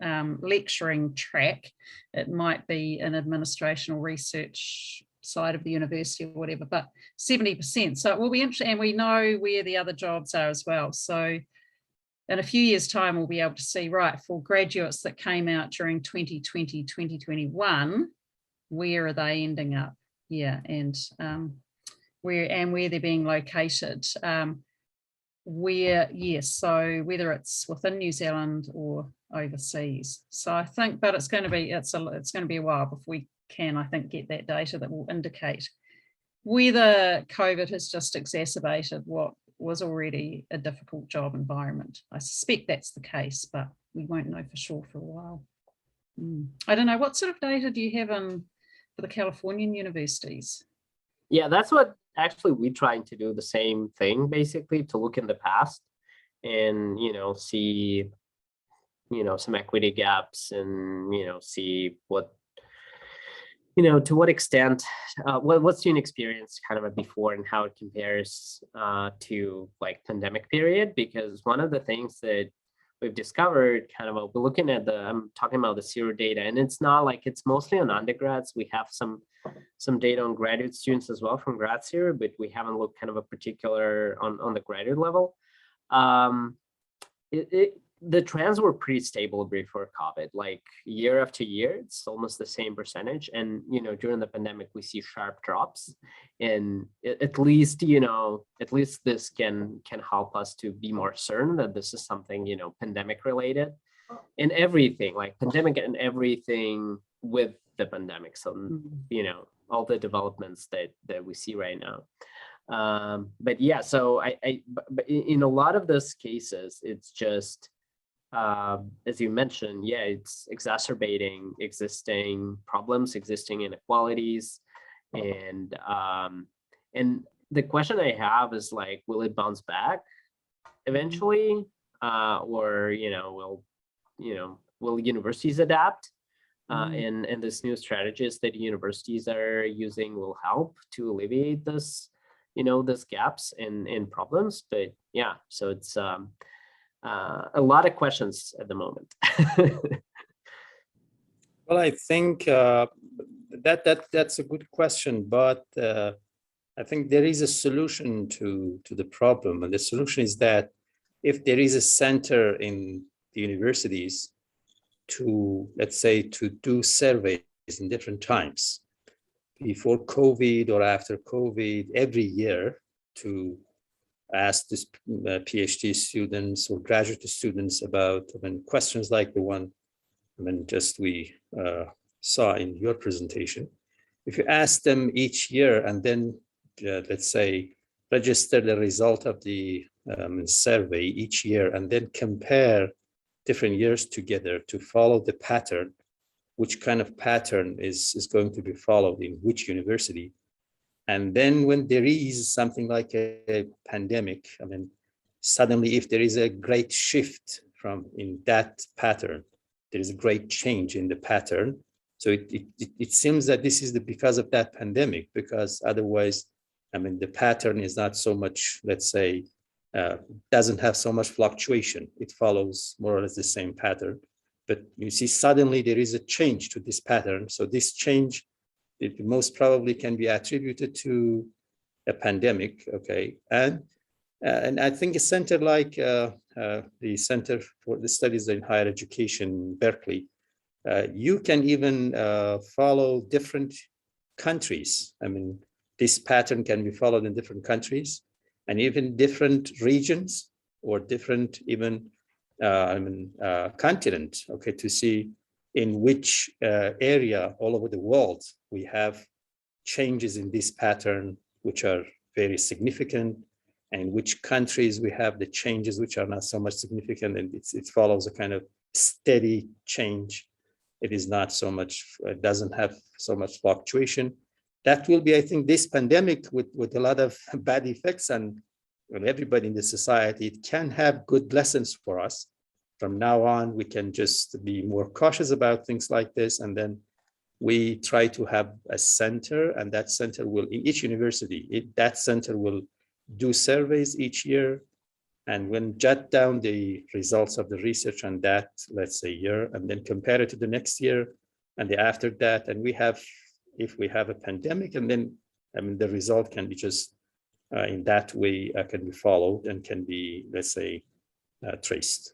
lecturing track. It might be an administration or research side of the university or whatever, but 70%. So it will be interesting, and we know where the other jobs are as well. So in a few years' time, we'll be able to see, right, for graduates that came out during 2020, 2021, where are they ending up? Yeah, and where they're being located. So whether it's within New Zealand or overseas. So I think, but it's going to be a while before we can, I think, get that data that will indicate whether COVID has just exacerbated what was already a difficult job environment. I suspect that's the case, but we won't know for sure for a while. I don't know, what sort of data do you have for the Californian universities? Yeah, that's what actually we're trying to do, the same thing, basically, to look in the past and, you know, see, you know, some equity gaps and, you know, see what, you know, to what extent, what student experience kind of a before and how it compares to like pandemic period. Because one of the things that we've discovered, kind of, we're looking at I'm talking about the zero data, and it's not like, it's mostly on undergrads. We have some data on graduate students as well from grad zero, but we haven't looked kind of a particular on the graduate level. The trends were pretty stable before COVID, like year after year, it's almost the same percentage. And, you know, during the pandemic, we see sharp drops. And at least, you know, at least this can help us to be more certain that this is something, you know, pandemic related, and everything, like pandemic and everything with the pandemic. So, you know, all the developments that we see right now. But yeah, so but in a lot of those cases, it's just, as you mentioned, yeah, it's exacerbating existing problems, existing inequalities. And the question I have is, like, will it bounce back eventually? Or, will universities adapt? and this new strategies that universities are using will help to alleviate this, this gaps and problems. But yeah, so it's a lot of questions at the moment. Well, I think that's a good question, but I think there is a solution to the problem, and the solution is that if there is a center in the universities to, let's say, to do surveys in different times, before COVID or after COVID, every year, to ask this PhD students or graduate students about questions like the one just we saw in your presentation. If you ask them each year and then, let's say, register the result of the survey each year and then compare different years together to follow the pattern, which kind of pattern is going to be followed in which university. And then when there is something like a pandemic, suddenly if there is a great shift from in that pattern, there is a great change in the pattern. So it seems that this is because of that pandemic, because otherwise, the pattern is not so much, let's say, doesn't have so much fluctuation. It follows more or less the same pattern. But you see, suddenly there is a change to this pattern. So this change, it most probably can be attributed to a pandemic, okay? And I think a center like the Center for the Studies in Higher Education, Berkeley, you can even follow different countries. This pattern can be followed in different countries and even different regions or different even continent, okay, to see in which area all over the world we have changes in this pattern, which are very significant, and in which countries we have the changes which are not so much significant, and it follows a kind of steady change. It is not so much, it doesn't have so much fluctuation. That will be, I think, this pandemic with a lot of bad effects on everybody in the society. It can have good lessons for us. From now on, we can just be more cautious about things like this. And then we try to have a center, and that center will, in each university, that center will do surveys each year, and when jot down the results of the research on that, let's say, year, and then compare it to the next year and the after that. And we have, if we have a pandemic, and then the result can be just in that way can be followed and can be, let's say, traced.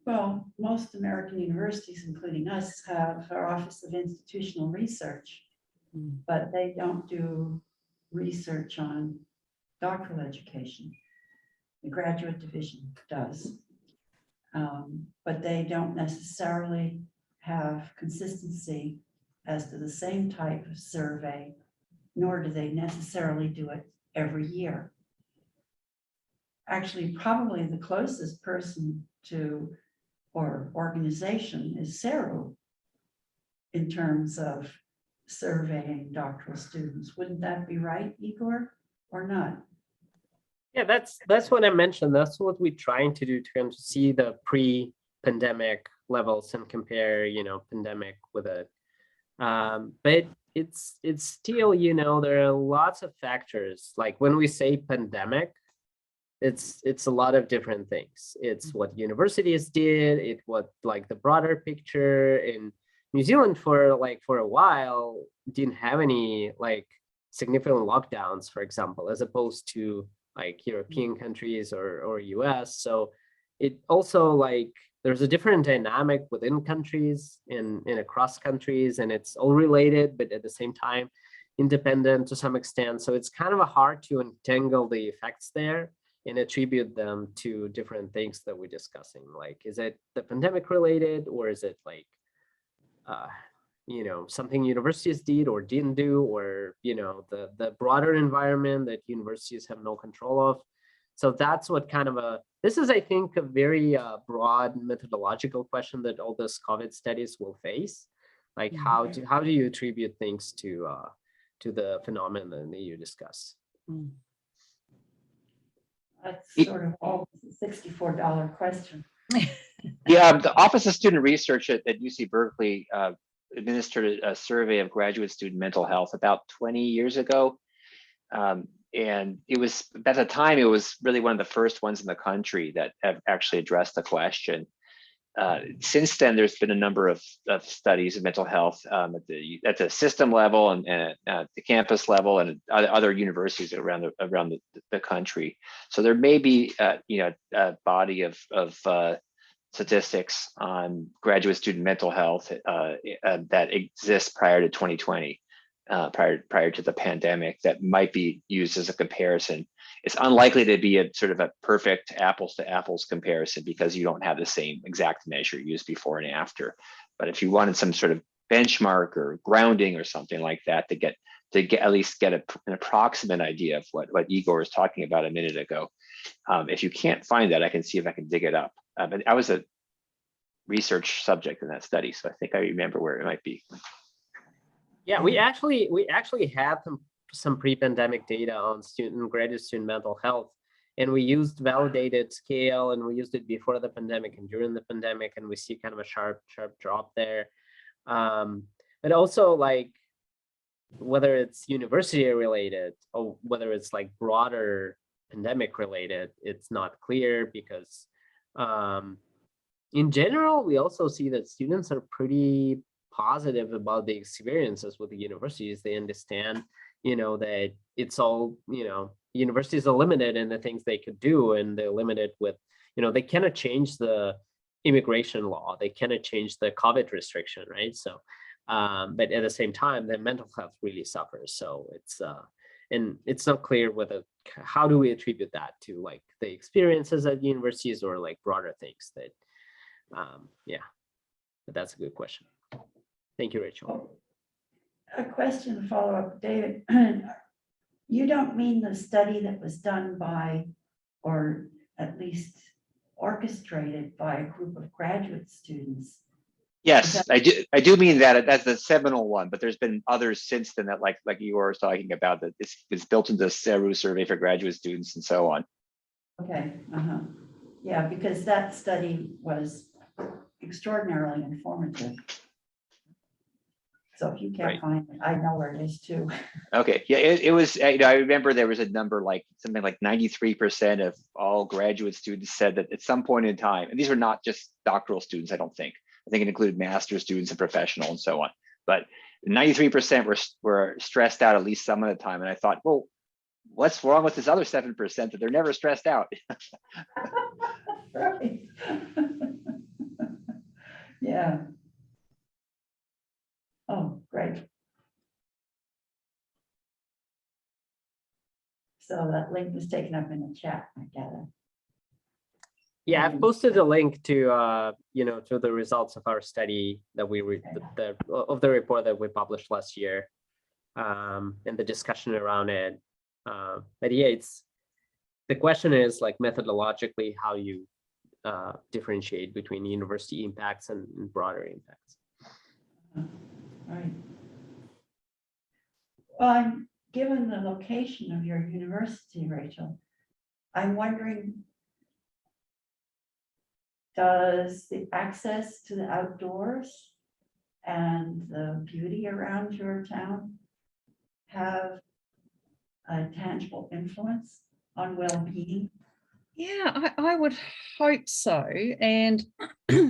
Well, most American universities, including us, have our Office of Institutional Research, but they don't do research on doctoral education. The graduate division does, but they don't necessarily have consistency as to the same type of survey, nor do they necessarily do it every year. Actually, probably the closest person to or organization is CERU in terms of surveying doctoral students. Wouldn't that be right, Igor, or not? Yeah, that's what I mentioned. That's what we're trying to do, to see the pre-pandemic levels and compare, pandemic with it. But it's still, there are lots of factors. Like when we say pandemic, it's a lot of different things. It's what universities did, what like the broader picture. In New Zealand for a while didn't have any like significant lockdowns, for example, as opposed to like European countries or US. So it also like there's a different dynamic within countries and across countries, and it's all related, but at the same time independent to some extent. So it's kind of hard to untangle the effects there and attribute them to different things that we're discussing. Like, is it the pandemic related, or is it like, something universities did or didn't do, or, the broader environment that universities have no control of? So that's what kind of this is, I think, a very broad methodological question that all those COVID studies will face. Like, how do you attribute things to the phenomenon that you discuss? That's sort of always a $64 question. Yeah, the Office of Student Research at UC Berkeley administered a survey of graduate student mental health about 20 years ago. And it was, at the time, it was really one of the first ones in the country that have actually addressed the question. Since then, there's been a number of studies of mental health at the system level and at the campus level and other universities around the country. So there may be a body of statistics on graduate student mental health that exists prior to 2020, prior to the pandemic, that might be used as a comparison. It's unlikely to be a sort of a perfect apples to apples comparison because you don't have the same exact measure used before and after. But if you wanted some sort of benchmark or grounding or something like that to get at least get an approximate idea of what Igor was talking about a minute ago, if you can't find that, I can see if I can dig it up. But I was a research subject in that study, so I think I remember where it might be. Yeah, we actually had some pre-pandemic data on graduate student mental health, and we used validated scale, and we used it before the pandemic and during the pandemic, and we see kind of a sharp drop there. But also, like, whether it's university related or whether it's like broader pandemic related, it's not clear because in general, we also see that students are pretty positive about the experiences with the universities. They understand, that it's all, universities are limited in the things they could do, and they're limited with, they cannot change the immigration law. They cannot change the COVID restriction, right? So, but at the same time, their mental health really suffers. So it's, and it's not clear how do we attribute that to like the experiences at universities or like broader things that, yeah, but that's a good question. Thank you, Rachel. A question follow-up, David. You don't mean the study that was done by, or at least orchestrated by, a group of graduate students? Yes, I do mean that. That's the seminal one, but there's been others since then that, like you were talking about, that this is built into the CERU survey for graduate students and so on. Okay, yeah, because that study was extraordinarily informative. So if you can't find it, I know where it is too. Okay, yeah, it was, I remember there was a number like something like 93% of all graduate students said that at some point in time, and these were not just doctoral students, I think it included master's students and professional and so on, but 93% were stressed out at least some of the time. And I thought, well, what's wrong with this other 7% that they're never stressed out? Right. Yeah. Oh, great. So that link was taken up in the chat, I gather. Yeah, I've posted a link to to the results of our study that we of the report that we published last year, and the discussion around it. But yeah, the question is like methodologically how you differentiate between university impacts and broader impacts. Right. Well, given the location of your university, Rachel, I'm wondering, does the access to the outdoors and the beauty around your town have a tangible influence on well-being? Yeah, I would hope so. And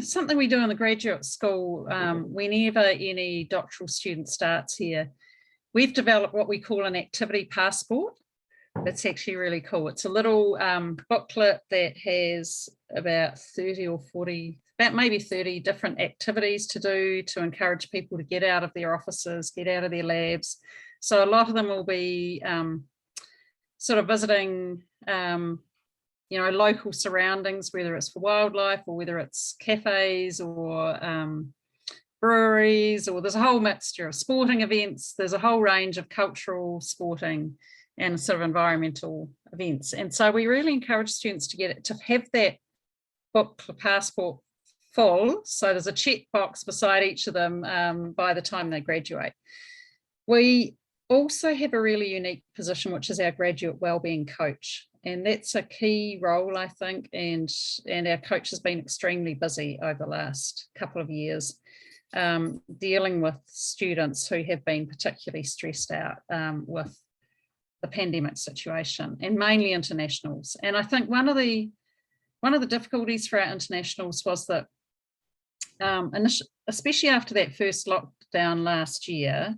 something we do in the graduate school, whenever any doctoral student starts here, we've developed what we call an activity passport. That's actually really cool. It's a little booklet that has about 30 or 40, about maybe 30 different activities to do to encourage people to get out of their offices, get out of their labs. So a lot of them will be sort of visiting local surroundings, whether it's for wildlife or whether it's cafes or breweries, or there's a whole mixture of sporting events. There's a whole range of cultural, sporting and sort of environmental events. And so we really encourage students to have that book passport full. So there's a checkbox beside each of them by the time they graduate. We also have a really unique position, which is our graduate wellbeing coach. And that's a key role, I think, and our coach has been extremely busy over the last couple of years, dealing with students who have been particularly stressed out with the pandemic situation, and mainly internationals. And I think one of the difficulties for our internationals was that, especially after that first lockdown last year,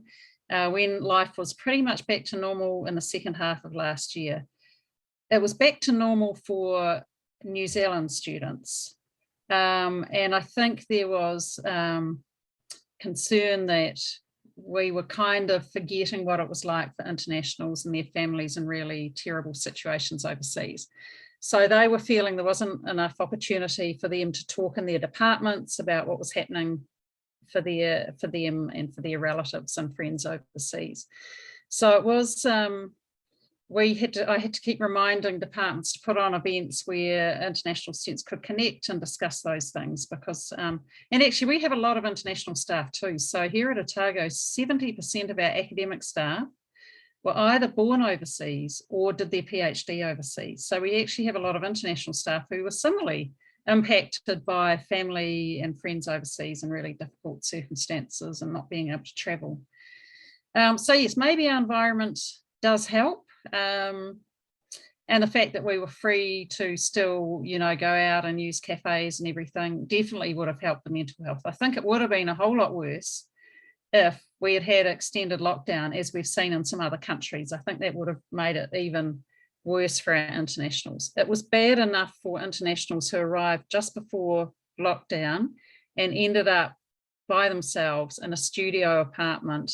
when life was pretty much back to normal in the second half of last year, it was back to normal for New Zealand students. And I think there was concern that we were kind of forgetting what it was like for internationals and their families in really terrible situations overseas. So they were feeling there wasn't enough opportunity for them to talk in their departments about what was happening for them and for their relatives and friends overseas. So it was, I had to keep reminding departments to put on events where international students could connect and discuss those things, because, and actually we have a lot of international staff too. So here at Otago, 70% of our academic staff were either born overseas or did their PhD overseas. So we actually have a lot of international staff who were similarly impacted by family and friends overseas in really difficult circumstances and not being able to travel. So yes, maybe our environment does help. And the fact that we were free to still, go out and use cafes and everything definitely would have helped the mental health. I think it would have been a whole lot worse if we had had extended lockdown, as we've seen in some other countries. I think that would have made it even worse for our internationals. It was bad enough for internationals who arrived just before lockdown and ended up by themselves in a studio apartment,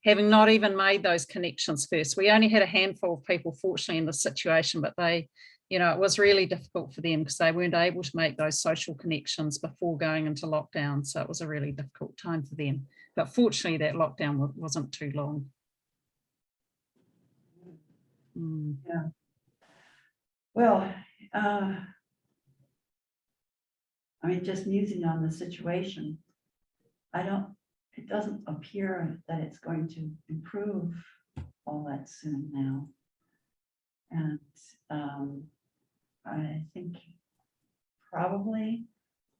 having not even made those connections first. We only had a handful of people, fortunately, in this situation, but they, it was really difficult for them because they weren't able to make those social connections before going into lockdown. So it was a really difficult time for them. But fortunately, that lockdown wasn't too long. Yeah. Well, just musing on the situation, it doesn't appear that it's going to improve all that soon now. And I think probably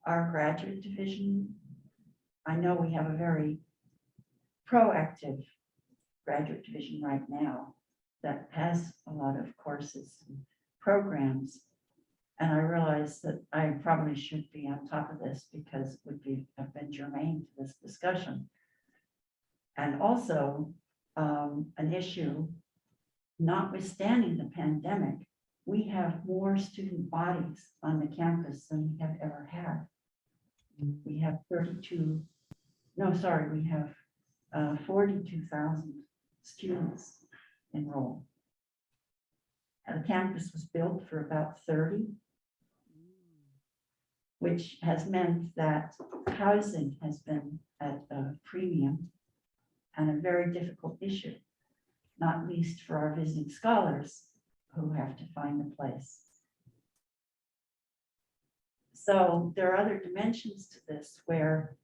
our graduate division, I know we have a very proactive graduate division right now that has a lot of courses and programs. And I realize that I probably should be on top of this because it would have been germane to this discussion. And also an issue, notwithstanding the pandemic, we have more student bodies on the campus than we have ever had. We have 42,000 students enrolled. And the campus was built for about 30, which has meant that housing has been at a premium and a very difficult issue, not least for our visiting scholars who have to find a place. So there are other dimensions to this where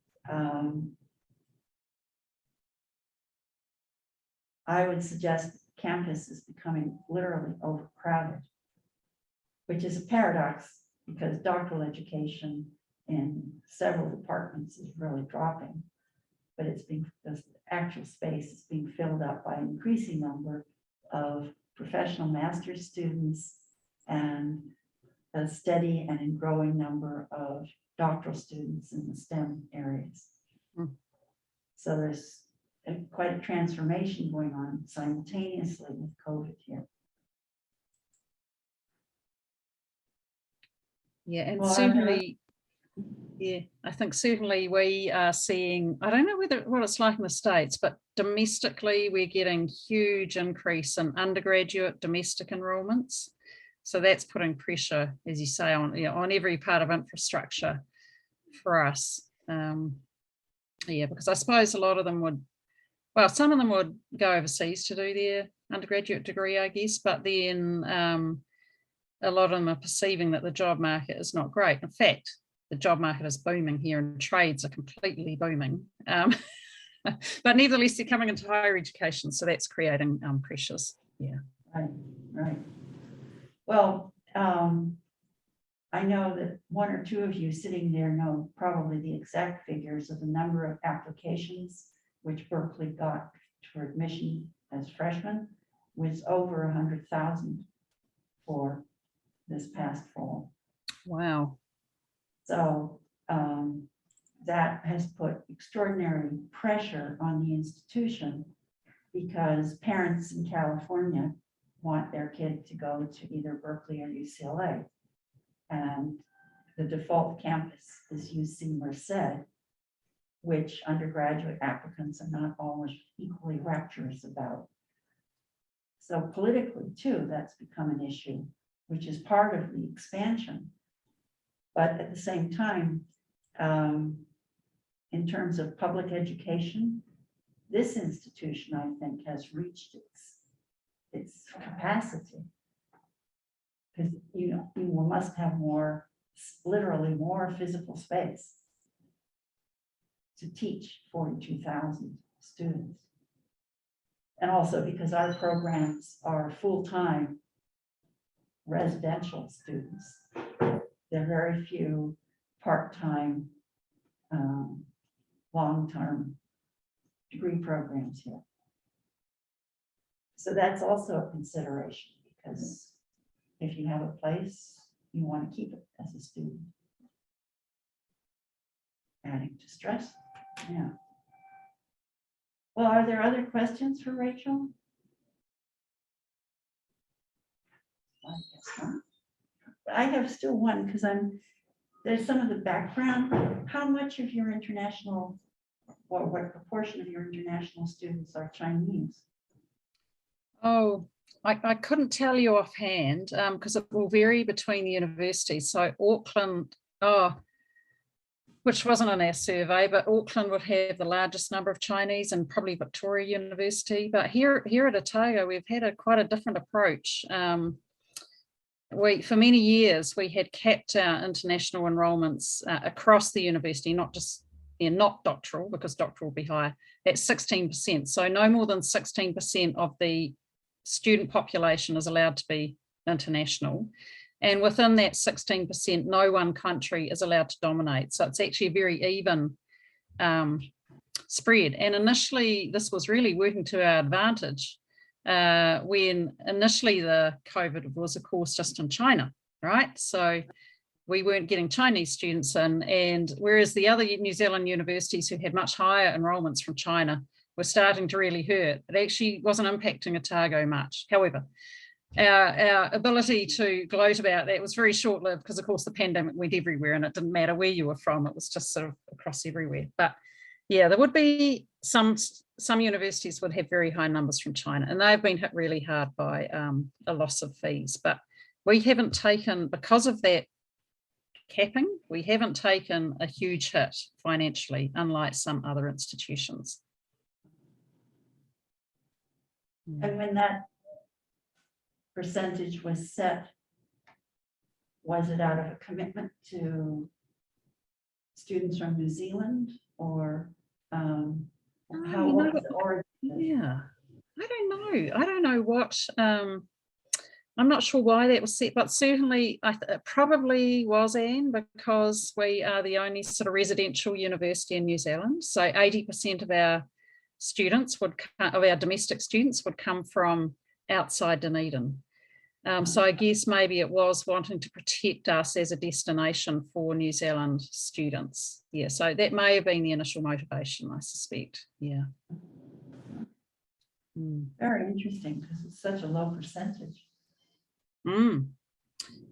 I would suggest campus is becoming literally overcrowded, which is a paradox because doctoral education in several departments is really dropping, but the actual space is being filled up by an increasing number of professional master's students and a steady and growing number of doctoral students in the STEM areas. So there's quite a transformation going on simultaneously with COVID here. Yeah, and certainly, I think certainly we are seeing, I don't know what it's like in the States, but domestically we're getting huge increase in undergraduate domestic enrollments. So that's putting pressure, as you say, on every part of infrastructure for us. Because I suppose a lot of them some of them would go overseas to do their undergraduate degree, I guess, but then a lot of them are perceiving that the job market is not great. In fact, the job market is booming here and trades are completely booming. But nevertheless, they're coming into higher education, so that's creating pressures. Yeah. Right. Well, I know that one or two of you sitting there know probably the exact figures of the number of applications which Berkeley got for admission as freshmen was over 100,000 for this past fall. Wow. So that has put extraordinary pressure on the institution because parents in California want their kid to go to either Berkeley or UCLA. And the default campus is UC Merced, which undergraduate applicants are not always equally rapturous about. So politically too, that's become an issue, which is part of the expansion. But at the same time, in terms of public education, this institution, I think, has reached its capacity. Because you must have more, literally more physical space to teach 42,000 students. And also because our programs are full-time residential students. There are very few part-time, long-term degree programs here. So that's also a consideration because if you have a place, you want to keep it as a student. Adding to stress, yeah. Well, are there other questions for Rachel? I guess not. I have still one because there's some of the background. How much of your international, or what proportion of your international students are Chinese? Oh, I couldn't tell you offhand because it will vary between the universities. So Auckland, which wasn't in our survey, but Auckland would have the largest number of Chinese and probably Victoria University. But here at Otago, we've had quite a different approach. For many years, we had capped our international enrollments across the university, not just not doctoral, because doctoral will be higher, at 16%. So no more than 16% of the student population is allowed to be international. And within that 16%, no one country is allowed to dominate. So it's actually a very even spread. And initially, this was really working to our advantage when initially the COVID was, of course, just in China, right? So we weren't getting Chinese students in, and whereas the other New Zealand universities who had much higher enrollments from China were starting to really hurt, it actually wasn't impacting Otago much. However, our ability to gloat about that was very short-lived because, of course, the pandemic went everywhere and it didn't matter where you were from. It was just sort of across everywhere. But yeah, there would be some universities would have very high numbers from China, and they've been hit really hard by a loss of fees. But we haven't taken, because of that capping, we haven't taken a huge hit financially, unlike some other institutions. And when that percentage was set, was it out of a commitment to students from New Zealand, or how was the origin? Yeah, I don't know what, I'm not sure why that was set, but certainly it probably was, Anne, because we are the only sort of residential university in New Zealand. So 80% of our students of our domestic students would come from outside Dunedin. So I guess maybe it was wanting to protect us as a destination for New Zealand students. Yeah, so that may have been the initial motivation, I suspect. Yeah. Very interesting because it's such a low percentage.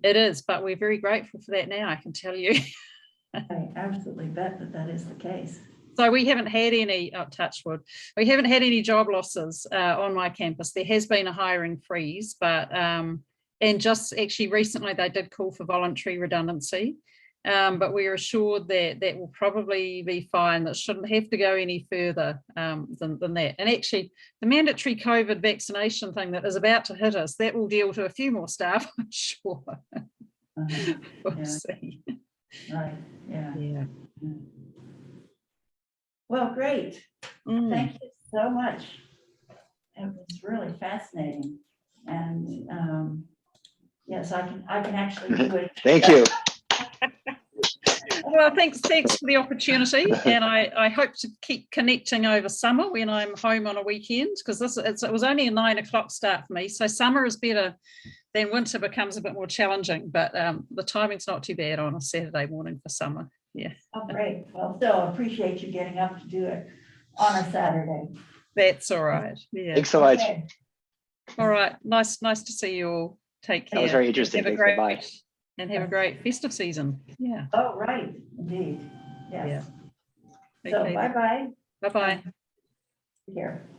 It is, but we're very grateful for that now, I can tell you. I absolutely bet that is the case. So we haven't had any, touch wood, we haven't had any job losses on my campus. There has been a hiring freeze, but and just actually recently they did call for voluntary redundancy, but we're assured that that will probably be fine. That shouldn't have to go any further than that. And actually the mandatory COVID vaccination thing that is about to hit us, that will deal to a few more staff, I'm sure. We'll see. Right, yeah. Yeah. Well, great. Thank you so much. It was really fascinating. And Yes, I can actually do it. Thank you. Well, thanks for the opportunity, and I hope to keep connecting over summer when I'm home on a weekend, because it was only a 9 o'clock start for me, so summer is better. Then winter becomes a bit more challenging, but the timing's not too bad on a Saturday morning for summer. Yeah. Oh, great. Well, still appreciate you getting up to do it on a Saturday. That's all right. Yeah. Thanks so much. Okay. All right. Nice to see you all. Take care. That was very interesting. Have a Thanks. great Bye. and have a great festive season. Yeah. Oh, right, indeed. Yes. Yeah. So Okay. bye-bye. Bye-bye. Here.